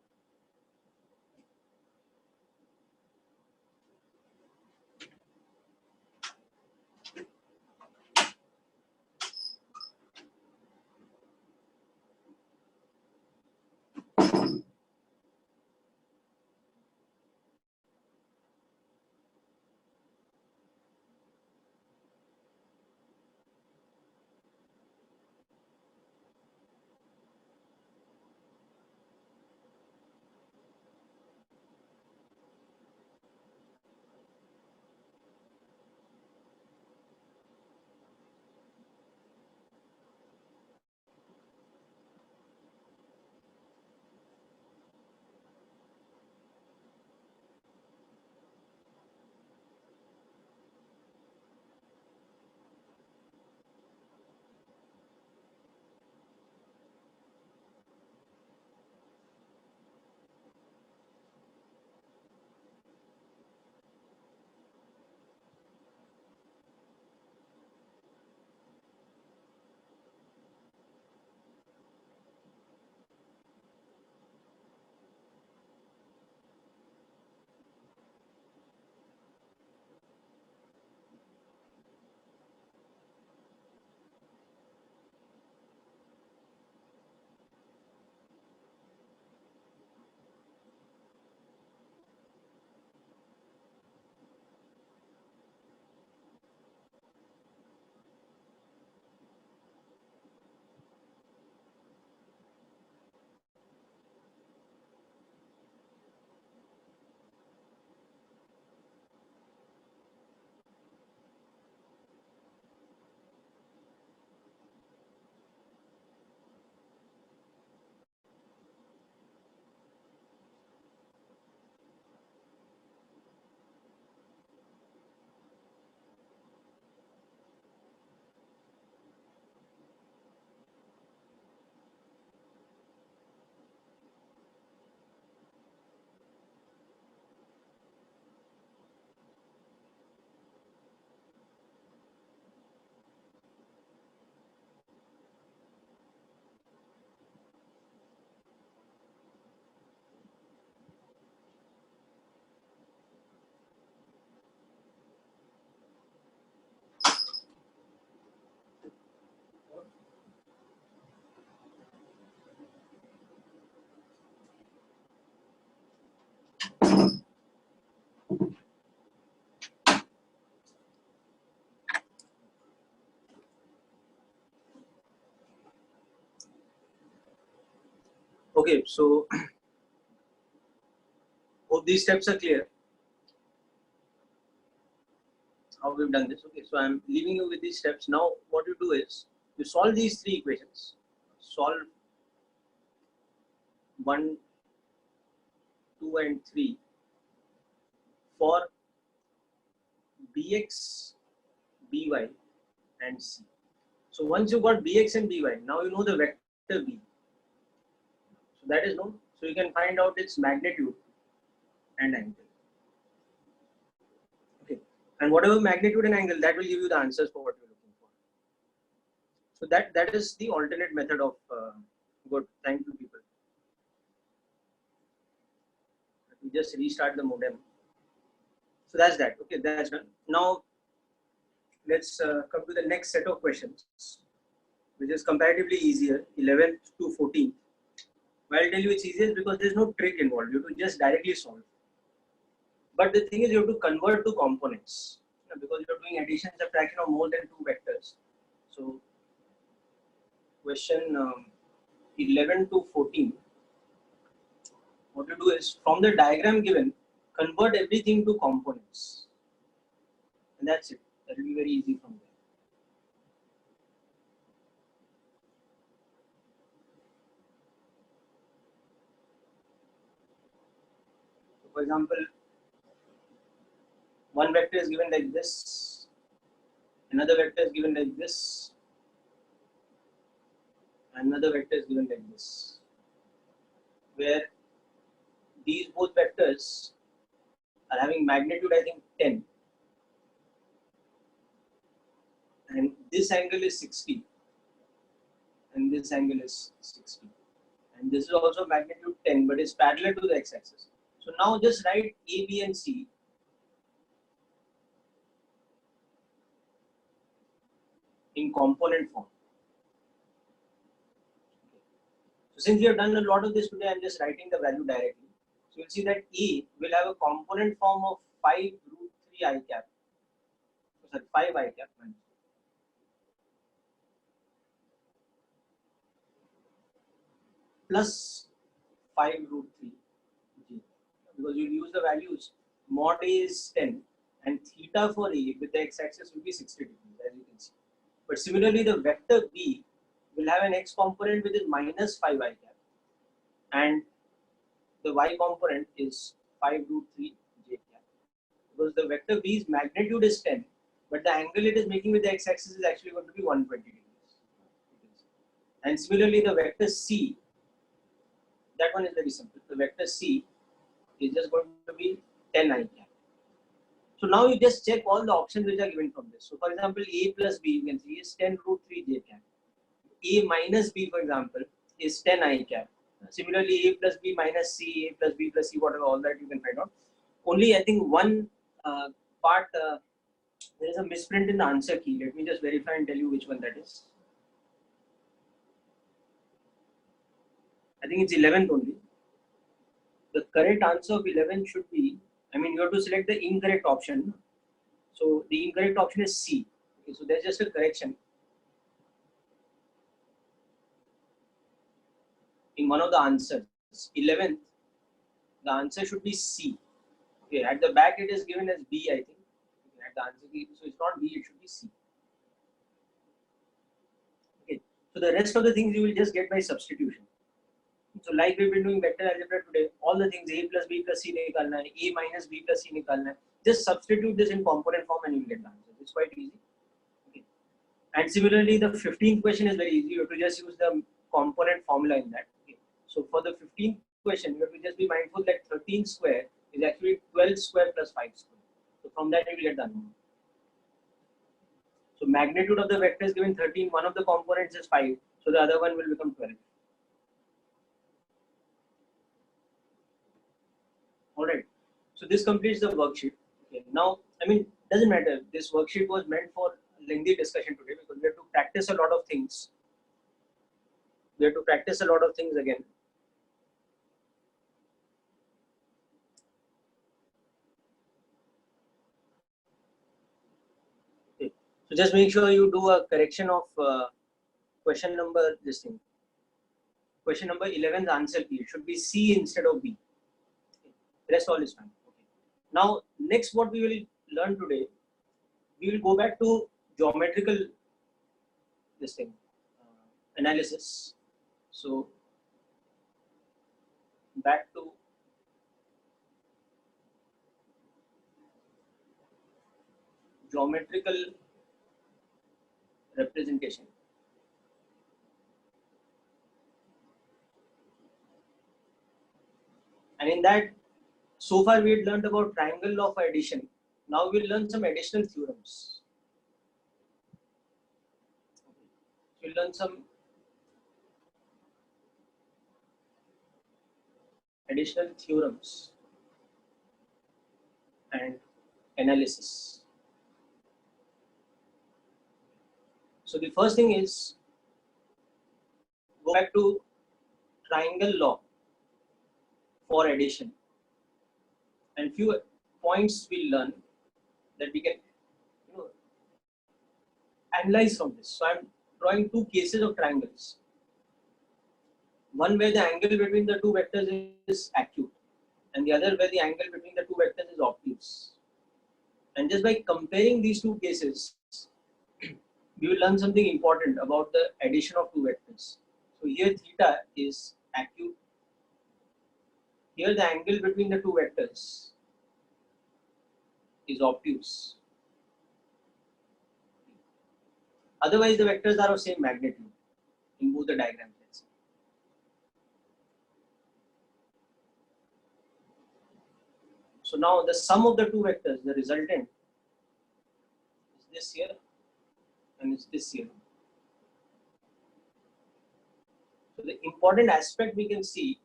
Okay, so hope these steps are clear. How we've done this. Okay, so I'm leaving you with these steps. Now, what you do is you solve these three equations. Solve 1, 2, and 3 for bx, by, and c. So once you got bx and by, now you know the vector b. So that is known. So you can find out its magnitude and angle. Okay, and whatever magnitude and angle, that will give you the answers for what you're looking for. So that is the alternate method of good. Thank you, people. Let me just restart the modem. So that's that. Okay, that's done. Now let's come to the next set of questions, which is comparatively easier, 11th to 14th. Well, I'll tell you it's easier because there's no trick involved. You have to just directly solve. But the thing is, you have to convert to components, because you're doing addition, subtraction of more than 2 vectors. So question 11 to 14, what you do is, from the diagram given, convert everything to components, and that's it. That will be very easy from there. So for example, one vector is given like this, another vector is given like this, another vector is given like this, where these both vectors are having magnitude, I think, 10. and this angle is 60, and this angle is 60, and this is also magnitude 10, but it's parallel to the x-axis. So now just write A, B, and C in component form. So since we have done a lot of this today, I'm just writing the value directly. So you'll see that A will have a component form of 5 root 3 I cap. Sorry, 5 I cap plus 5 root 3 J. Because you'll use the values. Mod A is 10 and theta for A with the x-axis will be 60 degrees, as you can see. But similarly, the vector B will have an x component which is minus 5 I cap, and the y component is 5 root 3 j cap. Because the vector B's magnitude is 10, but the angle it is making with the x-axis is actually going to be 120 degrees. And similarly, the vector C, that one is very simple. The vector C is just going to be 10 I cap. So now you just check all the options which are given from this. So for example, A plus B, you can see is 10 root 3 j cap. A minus B, for example, is 10 I cap. Similarly, A plus B minus C, A plus B plus C, whatever, all that you can find out. Only I think one part, there is a misprint in the answer key. Let me just verify and tell you which one that is. I think it's 11th only. The correct answer of 11 should be, I mean, you have to select the incorrect option. So the incorrect option is C. Okay, so there's just a correction. In one of the answers, 11th, the answer should be C. Okay, at the back it is given as B, I think. Okay, at the answer key, so it's not B, it should be C. Okay, so the rest of the things you will just get by substitution. So like we've been doing vector algebra today, all the things A plus B plus C nikalna hai, A minus B plus C nikalna hai. Just substitute this in component form and you will get the answer. It's quite easy. Okay. And similarly, the 15th question is very easy. You have to just use the component formula in that. Okay. So for the 15th question, you have to just be mindful that 13 square is actually 12 square plus 5 square. So from that you will get the answer. So magnitude of the vector is given 13. One of the components is 5. So the other one will become 12. Alright, so this completes the worksheet. Okay. Now, I mean, doesn't matter. This worksheet was meant for lengthy discussion today because we have to practice a lot of things. We have to practice a lot of things again. Okay. So just make sure you do a correction of question number, this thing. Question number 11's answer key. It should be C instead of B. Okay. The rest all is fine. Okay. Now, next what we will learn today, we will go back to geometrical this thing analysis. So back to geometrical representation. And in that, so far we had learned about triangle law of addition. Now we'll learn some additional theorems. We'll learn some additional theorems and analysis. So the first thing is, go back to triangle law for addition, and few points we'll learn that we can analyze from this. So I'm drawing two cases of triangles. One where the angle between the two vectors is acute, and the other where the angle between the two vectors is obtuse. And just by comparing these two cases, we will learn something important about the addition of two vectors. So here theta is acute. Here the angle between the two vectors is obtuse. Otherwise, the vectors are of same magnitude in both the diagrams. Let's say. So now the sum of the two vectors, the resultant, is this here, and it's this here. So the important aspect we can see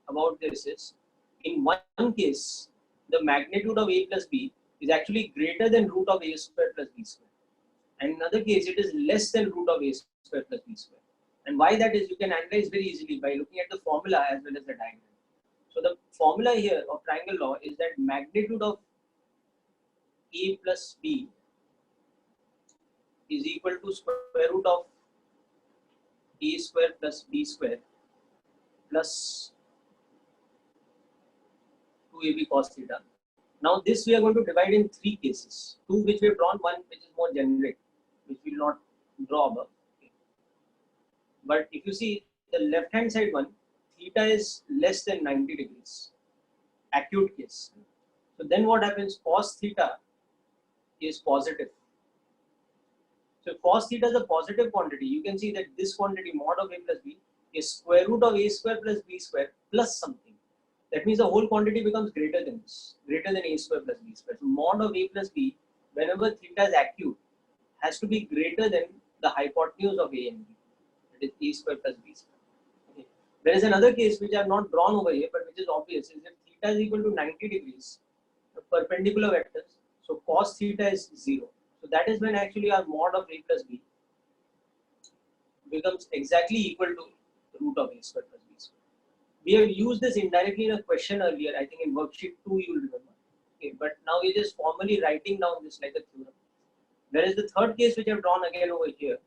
about this is, in one case, the magnitude of a plus b is actually greater than root of a square plus b square. And in another case, it is less than root of a square plus b square. And why that is, you can analyze very easily by looking at the formula as well as the diagram. So the formula here of triangle law is that magnitude of a plus b is equal to square root of a square plus b square plus 2ab cos theta. Now this we are going to divide in three cases, two which we have drawn, one which is more generic, which we will not draw above. Okay. But if you see the left hand side one, theta is less than 90 degrees, acute case. So then what happens, cos theta is positive. So cos theta is a positive quantity. You can see that this quantity mod of a plus b is square root of a square plus b square plus something. That means the whole quantity becomes greater than this, greater than a square plus b square. So mod of a plus b, whenever theta is acute, has to be greater than the hypotenuse of a and b, that is a square plus b square. Okay. There is another case which I have not drawn over here, but which is obvious, is that theta is equal to 90 degrees, the perpendicular vectors. So cos theta is 0. So that is when actually our mod of a plus b becomes exactly equal to root of a square plus b square. We have used this indirectly in a question earlier, I think in worksheet 2 you will remember. Okay, but now we are just formally writing down this like a theorem. Whereas the third case which I have drawn again over here,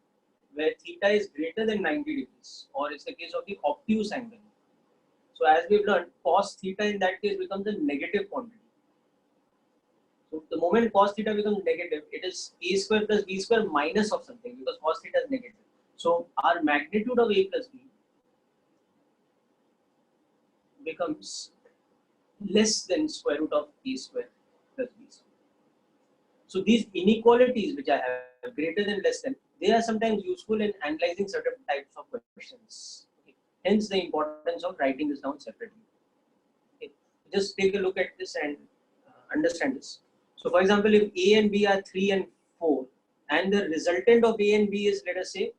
where theta is greater than 90 degrees, or it's the case of the obtuse angle. So as we've learned, cos theta in that case becomes a negative quantity. So the moment cos theta becomes negative, it is a square plus b square minus of something, because cos theta is negative. So our magnitude of a plus b becomes less than square root of a square plus b square. So these inequalities which I have, greater than, less than, they are sometimes useful in analyzing certain types of questions. Okay. Hence the importance of writing this down separately. Okay. Just take a look at this and understand this. So for example, if a and b are 3 and 4, and the resultant of a and b is, let us say,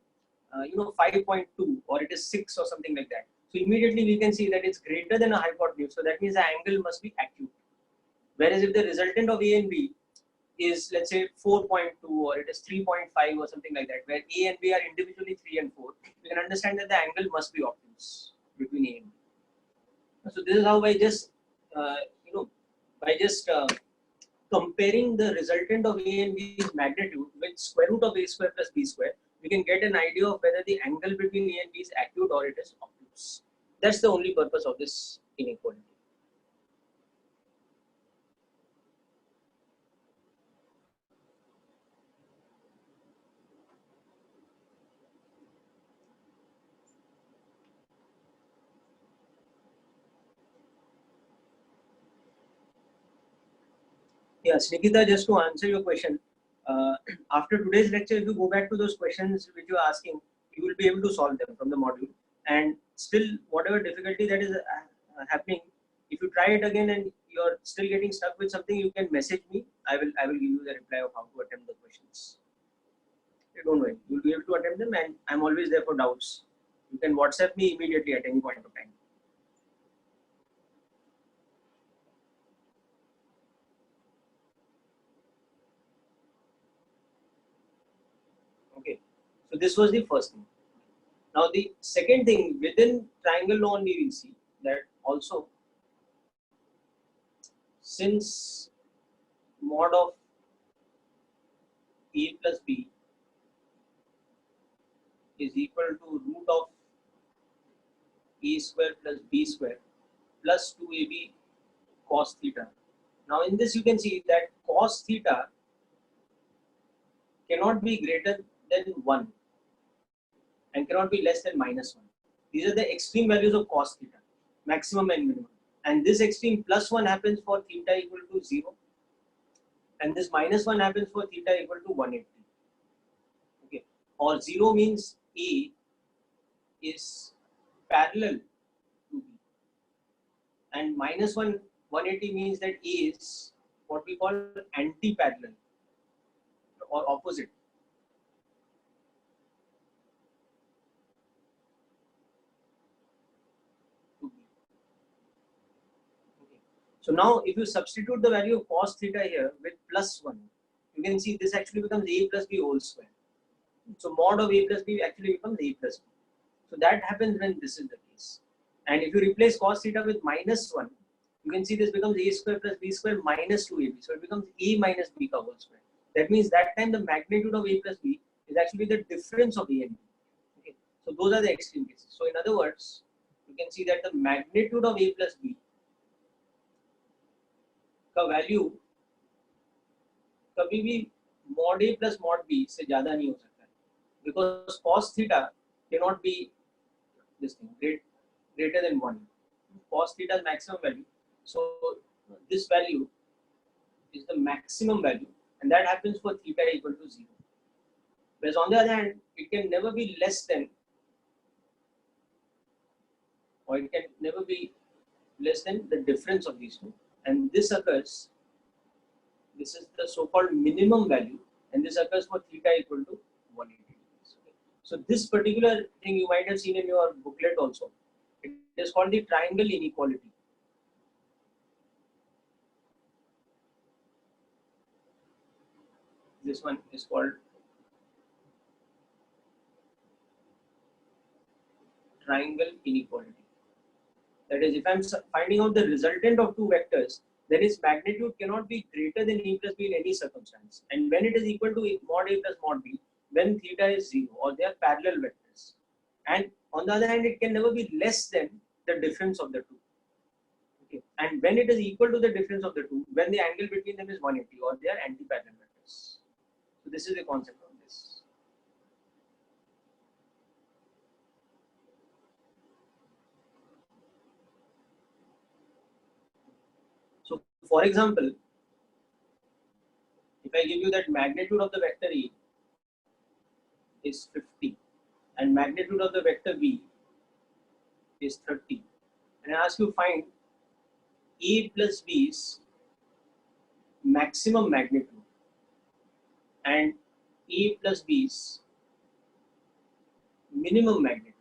5.2, or it is 6 or something like that. So immediately we can see that it's greater than a hypotenuse. So that means the angle must be acute. Whereas if the resultant of a and b is, let's say, 4.2 or it is 3.5 or something like that, where a and b are individually 3 and 4, we can understand that the angle must be obtuse between a and b. So this is how by just comparing the resultant of a and b's magnitude with square root of a square plus b square, we can get an idea of whether the angle between a and b is acute or it is obtuse. That's the only purpose of this inequality. Yes, Nikita, just to answer your question, after today's lecture, if you go back to those questions which you are asking, you will be able to solve them from the module. And still, whatever difficulty that is happening, if you try it again and you're still getting stuck with something, you can message me. I will give you the reply of how to attempt the questions. Okay, don't worry, you'll be able to attempt them, and I'm always there for doubts. You can WhatsApp me immediately at any point of time. Okay, so this was the first thing. Now the second thing, within triangle law only, we'll see that also, since mod of a plus b is equal to root of a square plus b square plus 2ab cos theta. Now in this you can see that cos theta cannot be greater than 1 and cannot be less than -1. These are the extreme values of cos theta, maximum and minimum. And this extreme +1 happens for theta equal to 0. And this -1 happens for theta equal to 180. Okay. Or 0 means A is parallel to B. And -1, 180 means that A is what we call anti-parallel or opposite. So now if you substitute the value of cos theta here with +1, you can see this actually becomes a plus b whole square. So mod of a plus b actually becomes a plus b. So that happens when this is the case. And if you replace cos theta with -1, you can see this becomes a square plus b square minus 2ab. So it becomes a minus b ka whole square. That means that time the magnitude of a plus b is actually the difference of a and b. Okay. So those are the extreme cases. So in other words, you can see that the magnitude of a plus b का value कभी भी mod a plus mod b से ज़्यादा नहीं हो सकता है, because cos theta cannot be this thing greater than 1. Cos theta's maximum value, so this value is the maximum value, and that happens for theta equal to 0. Whereas on the other hand, it can never be less than, or it can never be less than the difference of these two, and this occurs. This is the so-called minimum value, and this occurs for theta equal to 180 degrees. Okay. So this particular thing you might have seen in your booklet also. It is called the triangle inequality. This one is called triangle inequality. That is, if I am finding out the resultant of two vectors, then its magnitude cannot be greater than a plus b in any circumstance. And when it is equal to mod a plus mod b, when theta is 0, or they are parallel vectors. And on the other hand, it can never be less than the difference of the two. Okay. And when it is equal to the difference of the two, when the angle between them is 180, or they are anti-parallel vectors. So this is the concept of this. So for example, if I give you that magnitude of the vector E is 50 and magnitude of the vector B is 30, and I ask you find A plus B's maximum magnitude and A plus B's minimum magnitude.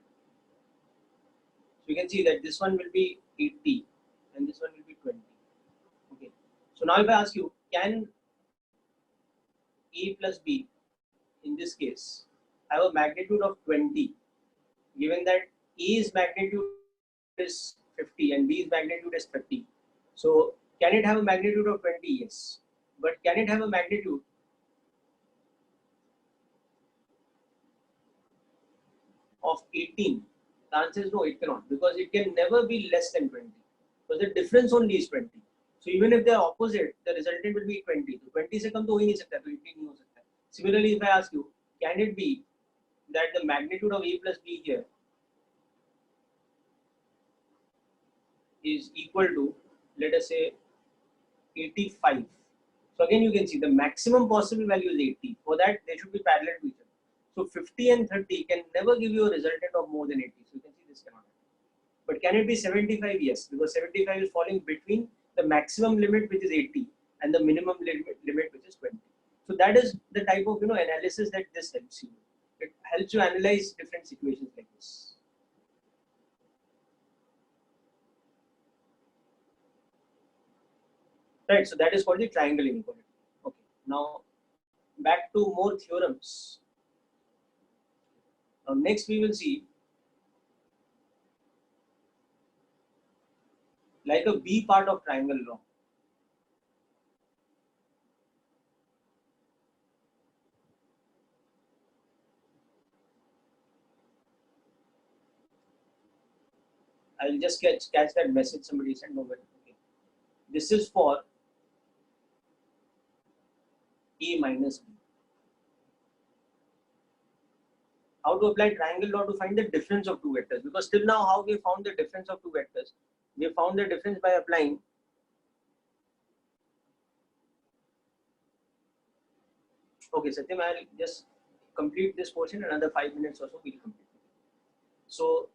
So you can see that this one will be 80 and this one will be 20. Okay. So now if I ask you, can A plus B in this case have a magnitude of 20, given that A's magnitude is 50 and B's magnitude is 30. So can it have a magnitude of 20? Yes. But can it have a magnitude of 18? The answer is no, it cannot, because it can never be less than 20. Because the difference only is 20. So even if they are opposite, the resultant will be 20. So 20 से कम तो हो ही नहीं सकता, तो 18 नहीं हो सकता. Similarly, if I ask you, can it be that the magnitude of A plus B here is equal to, let us say, 85? So again, you can see the maximum possible value is 80. For that, they should be parallel to each other. So 50 and 30 can never give you a resultant of more than 80. So you can see this cannot happen. But can it be 75? Yes, because 75 is falling between the maximum limit, which is 80, and the minimum limit, which is 20. So that is the type of analysis that this helps you. It helps you analyze different situations like this. Right, so that is called the triangle inequality. Okay, now back to more theorems. Now next we will see like a B part of triangle law. I'll just catch that message somebody sent over. Okay. This is for A minus B. How to apply triangle law to find the difference of two vectors? Because till now, how we found the difference of two vectors? We found the difference by applying okay, Satyam, I'll just complete this portion. Another 5 minutes or so we'll complete. So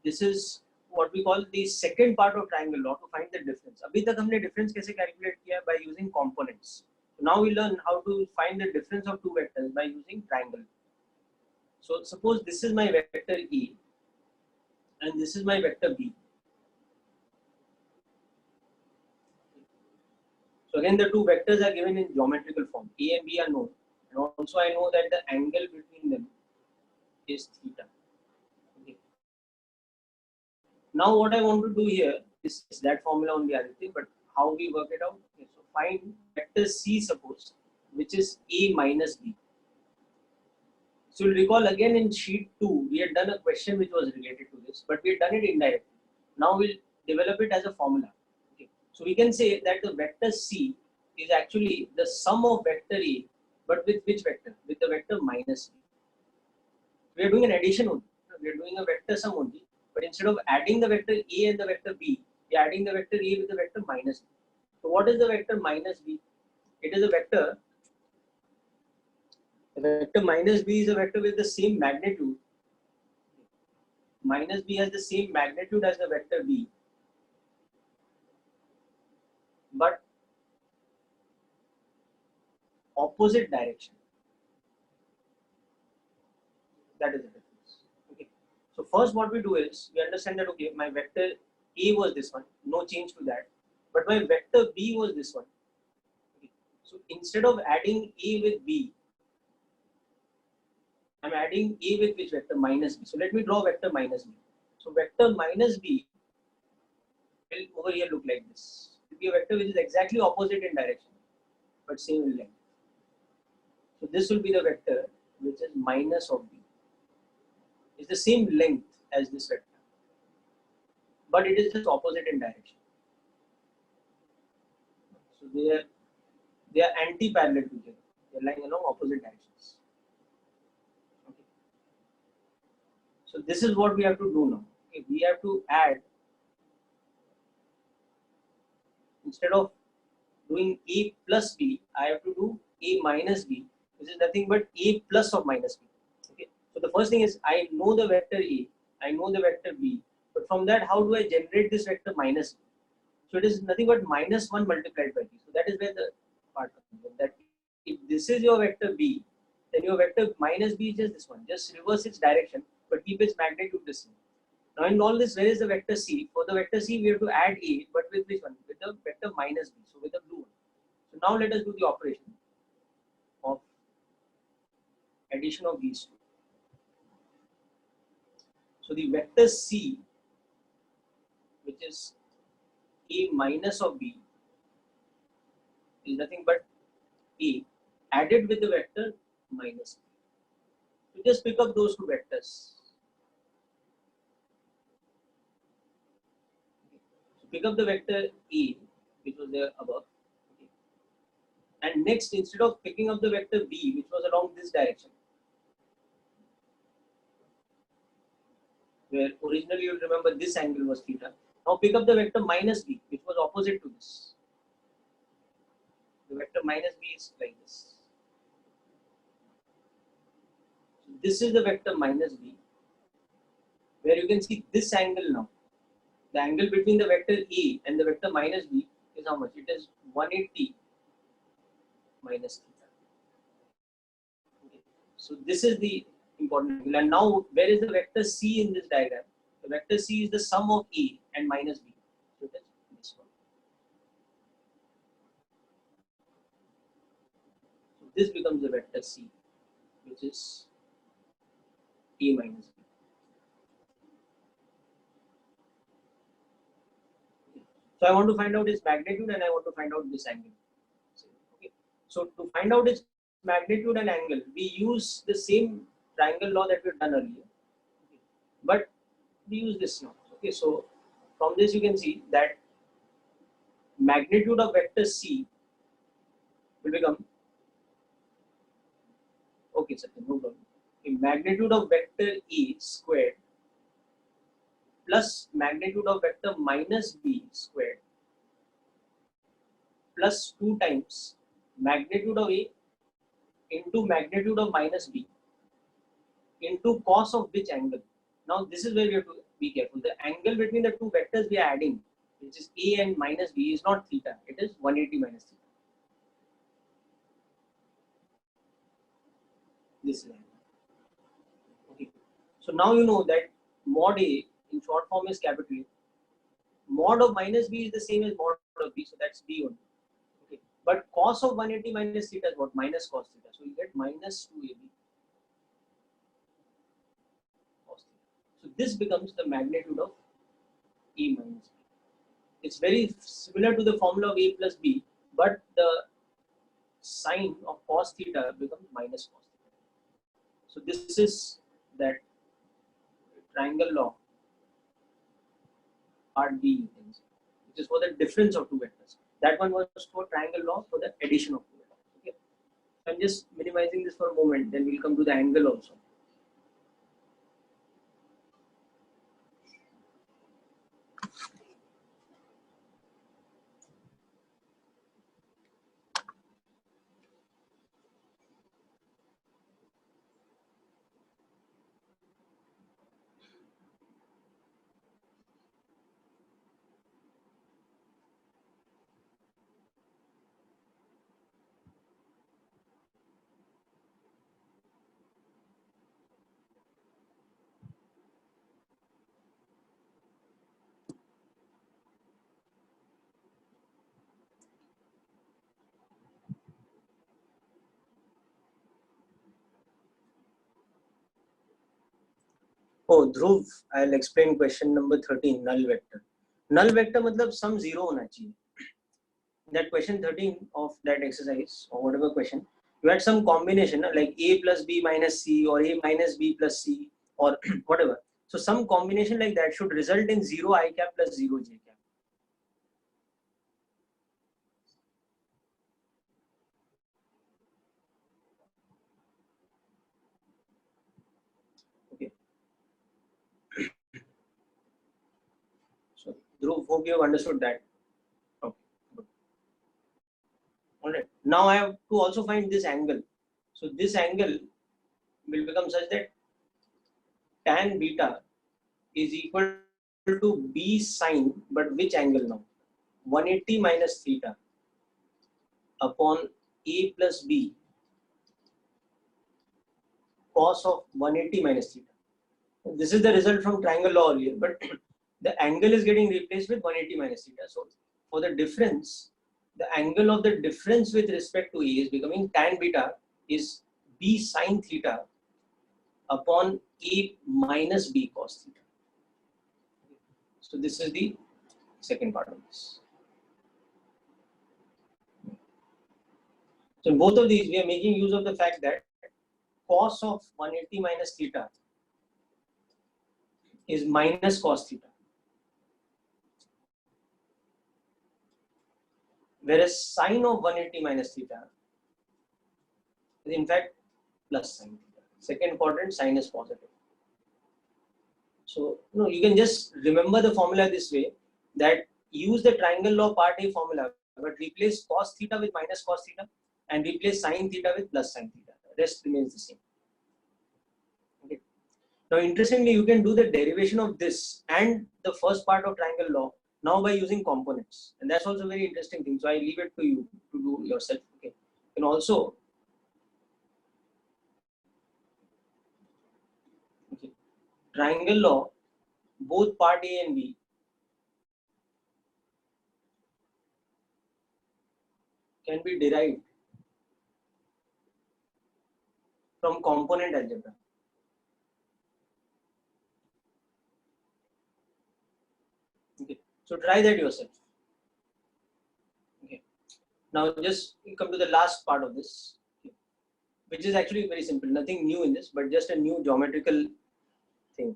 this is what we call the second part of triangle law to find the difference. अभी तक हमने difference कैसे calculate किया by using components. So now we learn how to find the difference of two vectors by using triangle. So suppose this is my vector E and this is my vector B. again, the two vectors are given in geometrical form. A and B are known. And also I know that the angle between them is theta. Okay. Now what I want to do here is that formula only, Aditya, but how we work it out? Okay, so find vector C, suppose, which is A minus B. So you'll recall again in sheet 2, we had done a question which was related to this, but we had done it indirectly. Now we'll develop it as a formula. Okay. So we can say that the vector C is actually the sum of vector A, but with which vector? With the vector minus B. We are doing an addition only. We are doing a vector sum only, but instead of adding the vector A and the vector B, we are adding the vector A with the vector minus B. So what is the vector minus B? It is a vector. The vector minus B is a vector with the same magnitude. Minus B has the same magnitude as the vector B, but opposite direction. That is the difference. Okay. So first what we do is we understand that okay, my vector A was this one, no change to that, but my vector B was this one. Okay. So instead of adding A with B, I'm adding A with which vector? Minus B. So let me draw vector minus B. So vector minus B will over here look like this. It will be a vector which is exactly opposite in direction, but same in length. So this will be the vector which is minus of B. It's the same length as this vector, but it is just opposite in direction. So they are anti-parallel to each other. They are lying along opposite directions. Okay. So this is what we have to do now. Okay. We have to add, instead of doing A plus B, I have to do A minus B, which is nothing but A plus of minus B. Okay. So the first thing is I know the vector A, I know the vector B, but from that how do I generate this vector minus B? So it is nothing but minus 1 multiplied by B. So that is where the part comes in. That if this is your vector B, then your vector minus B is just this one. Just reverse its direction, but keep its magnitude the same. Now in all this, where is the vector C? For the vector C, we have to add A, but with which one? With the vector minus B, so with the blue one. So now let us do the operation of addition of these two. So the vector C, which is A minus of B, is nothing but A added with the vector minus B. So just pick up those two vectors. So pick up the vector A, which was there above. Okay. And next, instead of picking up the vector B, which was along this direction, where originally you remember this angle was theta, now pick up the vector minus B, which was opposite to this. The vector minus B is like this. So this is the vector minus B, where you can see this angle now. The angle between the vector A and the vector minus B is how much? It is 180 minus theta. Okay. So this is the important angle. And now where is the vector C in this diagram? The vector C is the sum of A and minus B. So it is this one. So this becomes the vector C, which is A minus B. Okay. So I want to find out its magnitude and I want to find out this angle. Okay. So to find out its magnitude and angle, we use the same triangle law that we have done earlier, okay, but we use this now. Okay, so from this you can see that magnitude of vector C will become, okay, sir, no problem. Okay, magnitude of vector A squared plus magnitude of vector minus B squared plus 2 times magnitude of A into magnitude of minus B into cos of which angle. Now this is where we have to be careful. The angle between the two vectors we are adding, which is A and minus B, is not theta. It is 180 minus theta. This is angle. Okay. So now you know that mod A in short form is capital A. Mod of minus B is the same as mod of B, so that's B only. Okay. But cos of 180 minus theta is what? Minus cos theta. So you get minus 2ab cos theta. So this becomes the magnitude of a minus b. It's very similar to the formula of a plus b, but the sign of cos theta becomes minus cos theta. So this is that triangle law part B, you can say, which is for the difference of two vectors. That one was for triangle law for the addition of two vectors. Okay. I'm just minimizing this for a moment, then we'll come to the angle also. Oh, Dhruv, I'll explain question number 13, null vector. Null vector matlab some zero hona chahiye. That question 13 of that exercise or whatever question, you had some combination like a plus b minus c or a minus b plus c or whatever. So some combination like that should result in 0 I cap plus 0 j cap. Okay. So Dhruv, hope you have understood that. Okay. Good. All right. Now I have to also find this angle. So this angle will become such that tan beta is equal to b sine, but which angle now? 180 minus theta upon a plus b cos of 180 minus theta. This is the result from triangle law earlier, but the angle is getting replaced with 180 minus theta. So for the difference, the angle of the difference with respect to a is becoming tan beta is b sine theta upon a minus b cos theta. So this is the second part of this. So in both of these, we are making use of the fact that cos of 180 minus theta is minus cos theta, whereas sine of 180 minus theta is in fact plus sine theta. Second quadrant, sine is positive. So you can just remember the formula this way, that use the triangle law part A formula, but replace cos theta with minus cos theta and replace sine theta with plus sine theta. The rest remains the same. Okay. Now interestingly, you can do the derivation of this and the first part of triangle law now by using components, and that's also a very interesting thing. So I leave it to you to do yourself. Okay. You can also triangle law, both part A and B can be derived from component algebra. Okay, so try that yourself. Okay, now just come to the last part of this, okay, which is actually very simple, nothing new in this, but just a new geometrical thing.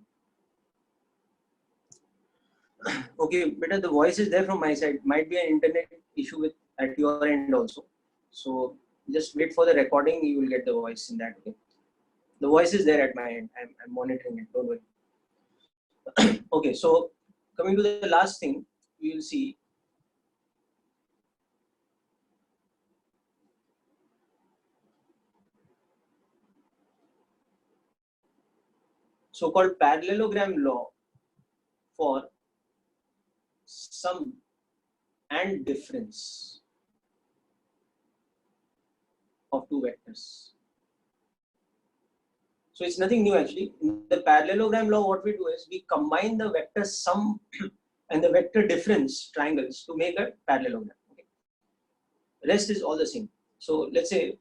Okay, better the voice is there from my side. Might be an internet issue with at your end also. So just wait for the recording. You will get the voice in that. Okay, the voice is there at my end. I'm monitoring it. Don't worry. Okay, so coming to the last thing, we will see. So-called parallelogram law for sum and difference of two vectors. So it's nothing new actually. In the parallelogram law, what we do is we combine the vector sum and the vector difference triangles to make a parallelogram. Okay. Rest is all the same. So let's say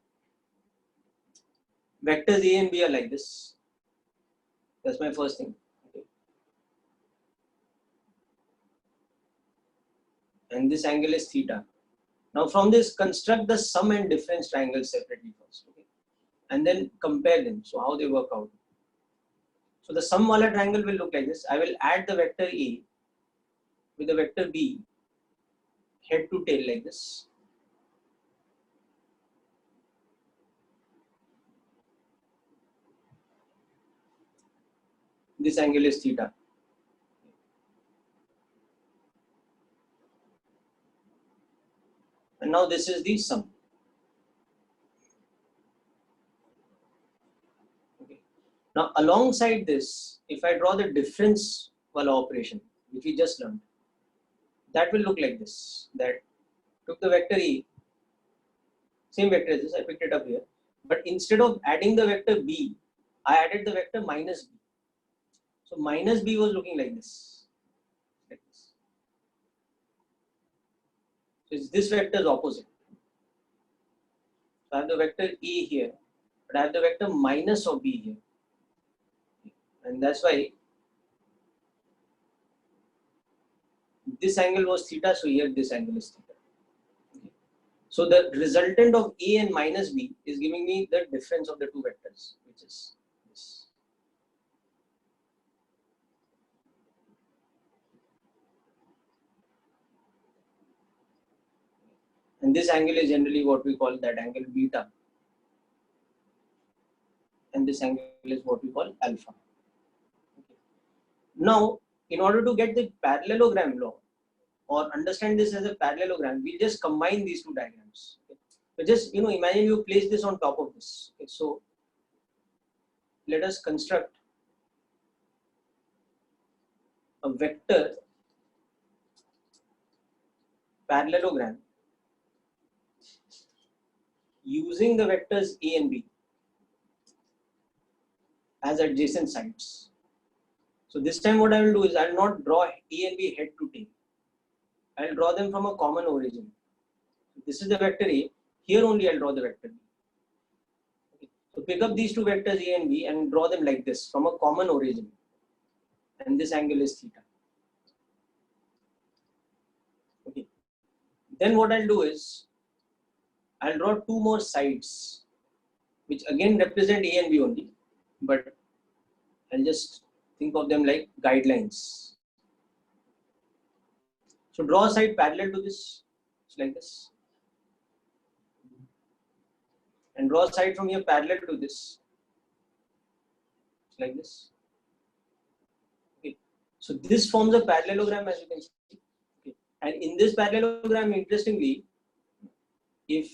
vectors A and B are like this. That's my first thing. Okay. And this angle is theta. Now from this, construct the sum and difference triangles separately first. Okay. And then compare them. So how they work out. So the sum wala triangle will look like this. I will add the vector A with the vector B head to tail like this. This angle is theta. And now this is the sum. Okay. Now alongside this, if I draw the difference wala operation, which we just learned, that will look like this. That took the vector A, same vector as this, I picked it up here. But instead of adding the vector B, I added the vector minus B. So minus B was looking like this. Like this. So it's this vector's opposite. So I have the vector A here, but I have the vector minus of B here. And that's why this angle was theta, so here this angle is theta. Okay. So the resultant of A and minus B is giving me the difference of the two vectors, which is this. And this angle is generally what we call that angle beta. And this angle is what we call alpha. Okay. Now, in order to get the parallelogram law or understand this as a parallelogram, we just combine these two diagrams. Okay. So just imagine you place this on top of this. Okay. So let us construct a vector parallelogram using the vectors A and B as adjacent sides. So this time what I will do is I will not draw A and B head to tail. I will draw them from a common origin. This is the vector A. Here only I will draw the vector B. Okay. So pick up these two vectors A and B and draw them like this from a common origin. And this angle is theta. Okay. Then what I'll do is I'll draw two more sides, which again represent A and B only, but I'll just think of them like guidelines. So draw a side parallel to this, it's like this. And draw a side from here parallel to this, it's like this. Okay. So this forms a parallelogram, as you can see. Okay. And in this parallelogram, interestingly, if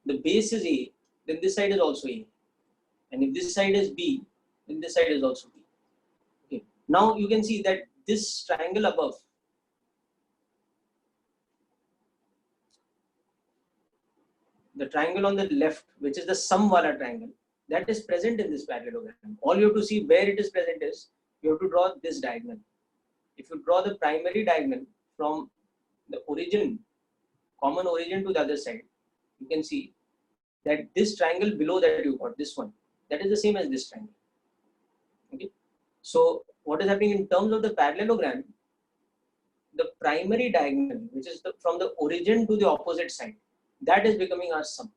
the base is A, then this side is also A. And if this side is B, then this side is also B. Okay. Now you can see that this triangle above, the triangle on the left, which is the sum wala triangle, that is present in this parallelogram. All you have to see where it is present is, you have to draw this diagonal. If you draw the primary diagonal from the origin, common origin to the other side, you can see that this triangle below that you got, this one, that is the same as this triangle. Okay. So what is happening in terms of the parallelogram, the primary diagonal, which is from the origin to the opposite side, that is becoming our sum.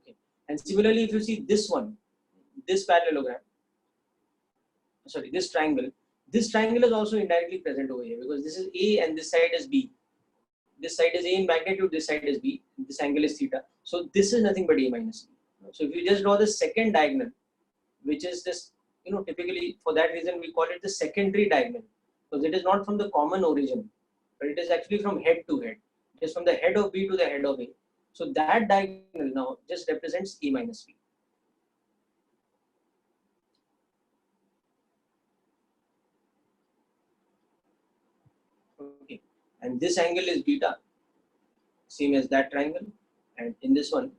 Okay. And similarly, if you see this one, this parallelogram, sorry, this triangle is also indirectly present over here, because this is A and this side is B. This side is A in magnitude, this side is B, this angle is theta. So this is nothing but A minus B. So if you just draw the second diagonal, which is this, typically for that reason we call it the secondary diagonal, because it is not from the common origin, but it is actually from head to head. It is from the head of B to the head of A. So that diagonal now just represents A minus B. Okay. And this angle is beta, same as that triangle. And in this one,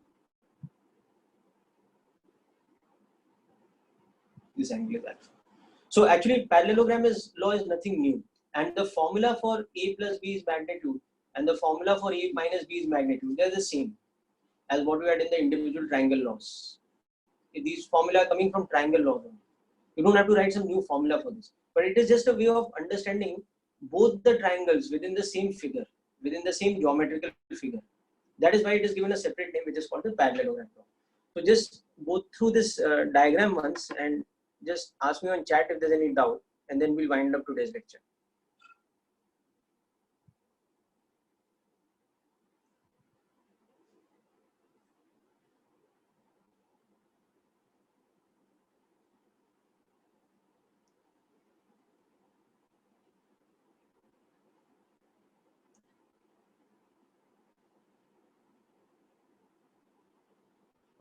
this angle is alpha. So actually parallelogram law is nothing new. And the formula for A plus B is magnitude and the formula for A minus B is magnitude. They're the same as what we had in the individual triangle laws. These formula are coming from triangle laws. You don't have to write some new formula for this, but it is just a way of understanding both the triangles within the same figure, within the same geometrical figure. That is why it is given a separate name, which is called the parallelogram law. So just go through this diagram once and just ask me on chat if there's any doubt, and then we'll wind up today's lecture.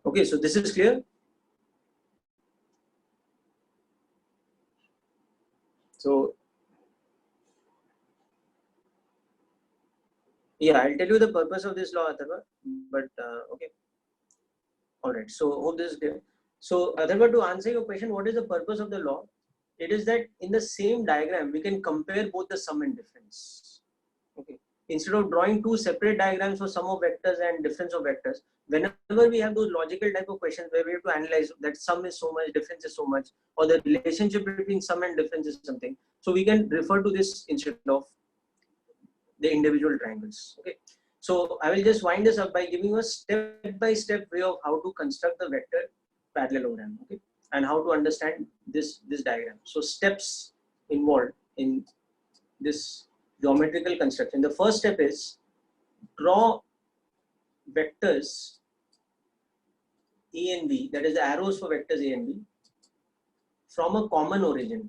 Okay, so this is clear. So yeah, I'll tell you the purpose of this law, Atharva, but okay. All right, so hope this is clear. So Atharva, to answer your question, what is the purpose of the law? It is that in the same diagram, we can compare both the sum and difference. Okay. Instead of drawing two separate diagrams for sum of vectors and difference of vectors, whenever we have those logical type of questions where we have to analyze that sum is so much, difference is so much, or the relationship between sum and difference is something, so we can refer to this instead of the individual triangles. Okay. So I will just wind this up by giving a step-by-step way of how to construct the vector parallelogram. Okay. And how to understand this diagram. So steps involved in this geometrical construction. The first step is draw vectors A and B, that is the arrows for vectors A and B, from a common origin.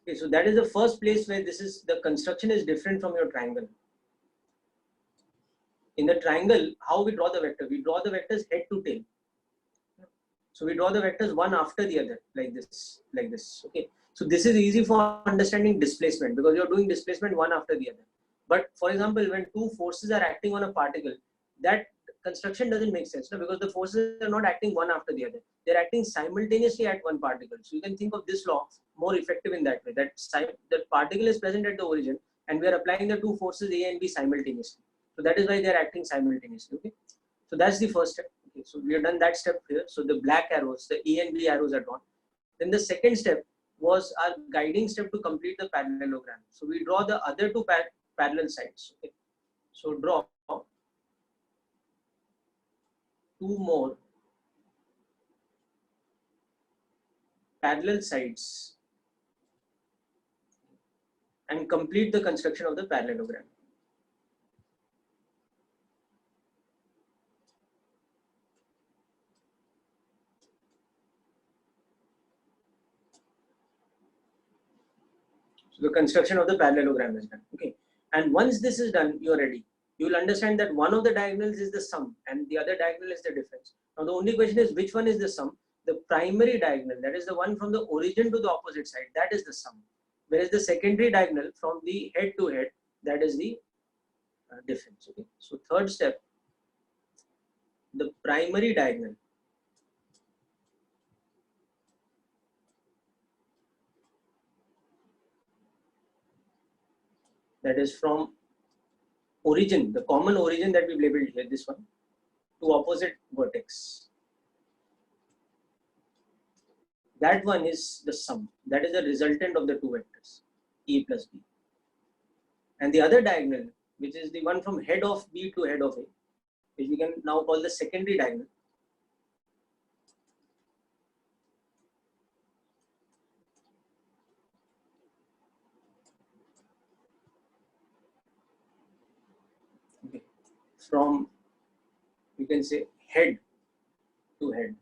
Okay, so that is the first place where the construction is different from your triangle. In the triangle, how we draw the vector? We draw the vectors head to tail. So we draw the vectors one after the other, like this. Okay. So this is easy for understanding displacement because you're doing displacement one after the other. But for example, when two forces are acting on a particle, that construction doesn't make sense, no? Because the forces are not acting one after the other. They're acting simultaneously at one particle. So you can think of this law more effective in that way. That particle is present at the origin and we are applying the two forces A and B simultaneously. So that is why they're acting simultaneously. Okay. So that's the first step. Okay, so we have done that step here. So the black arrows, the A and B arrows are drawn. Then the second step was our guiding step to complete the parallelogram. So we draw the other two parallel sides. Okay. So draw two more parallel sides and complete the construction of the parallelogram. So the construction of the parallelogram is done. Okay. And once this is done, you're ready. You will understand that one of the diagonals is the sum and the other diagonal is the difference. Now the only question is which one is the sum? The primary diagonal, that is the one from the origin to the opposite side, that is the sum. Whereas the secondary diagonal from the head to head, that is the difference. Okay. So third step, the primary diagonal, that is from origin, the common origin that we've labeled here, this one, to opposite vertex. That one is the sum. That is the resultant of the two vectors, A plus B. And the other diagonal, which is the one from head of B to head of A, which we can now call the secondary diagonal. Okay. From, you can say, head to head.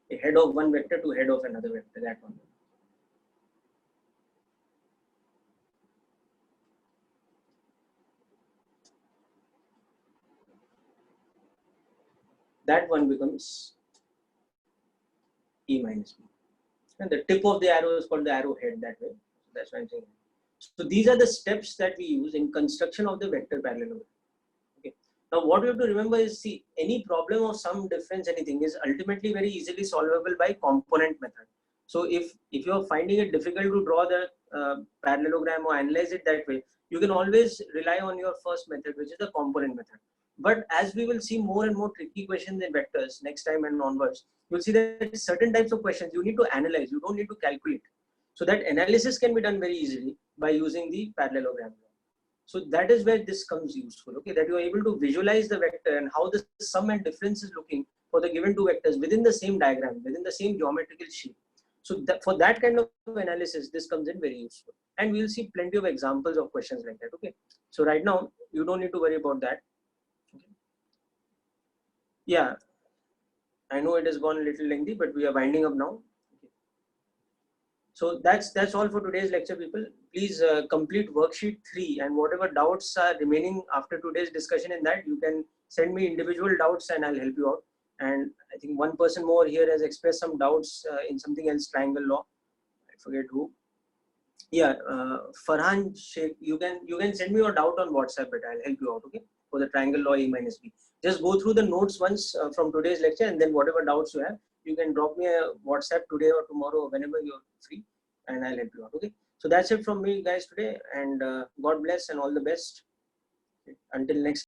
A head of one vector to head of another vector, that one. That one becomes E minus B. And the tip of the arrow is called the arrowhead that way. That's why I'm saying. So these are the steps that we use in construction of the vector parallelogram. Okay. Now what you have to remember is, see, any problem of sum, difference, anything is ultimately very easily solvable by component method. So if you are finding it difficult to draw the parallelogram or analyze it that way, you can always rely on your first method, which is the component method. But as we will see more and more tricky questions in vectors next time and onwards, you'll see that certain types of questions you need to analyze, you don't need to calculate. So that analysis can be done very easily by using the parallelogram. So that is where this comes useful, okay, that you are able to visualize the vector and how the sum and difference is looking for the given two vectors within the same diagram, within the same geometrical shape. So that, for that kind of analysis, this comes in very useful. And we'll see plenty of examples of questions like that, okay. So right now, you don't need to worry about that. Okay. Yeah, I know it has gone a little lengthy, but we are winding up now. Okay. So that's all for today's lecture, people. Please complete worksheet 3, and whatever doubts are remaining after today's discussion in that, you can send me individual doubts and I'll help you out. And I think one person more here has expressed some doubts in something else, triangle law. I forget who. Yeah, Farhan Sheikh, you can send me your doubt on WhatsApp, but I'll help you out, okay, for the triangle law A minus B. Just go through the notes once from today's lecture, and then whatever doubts you have, you can drop me a WhatsApp today or tomorrow or whenever you're free, and I'll help you out, okay. So that's it from me, guys, today, and God bless and all the best. Okay. Until next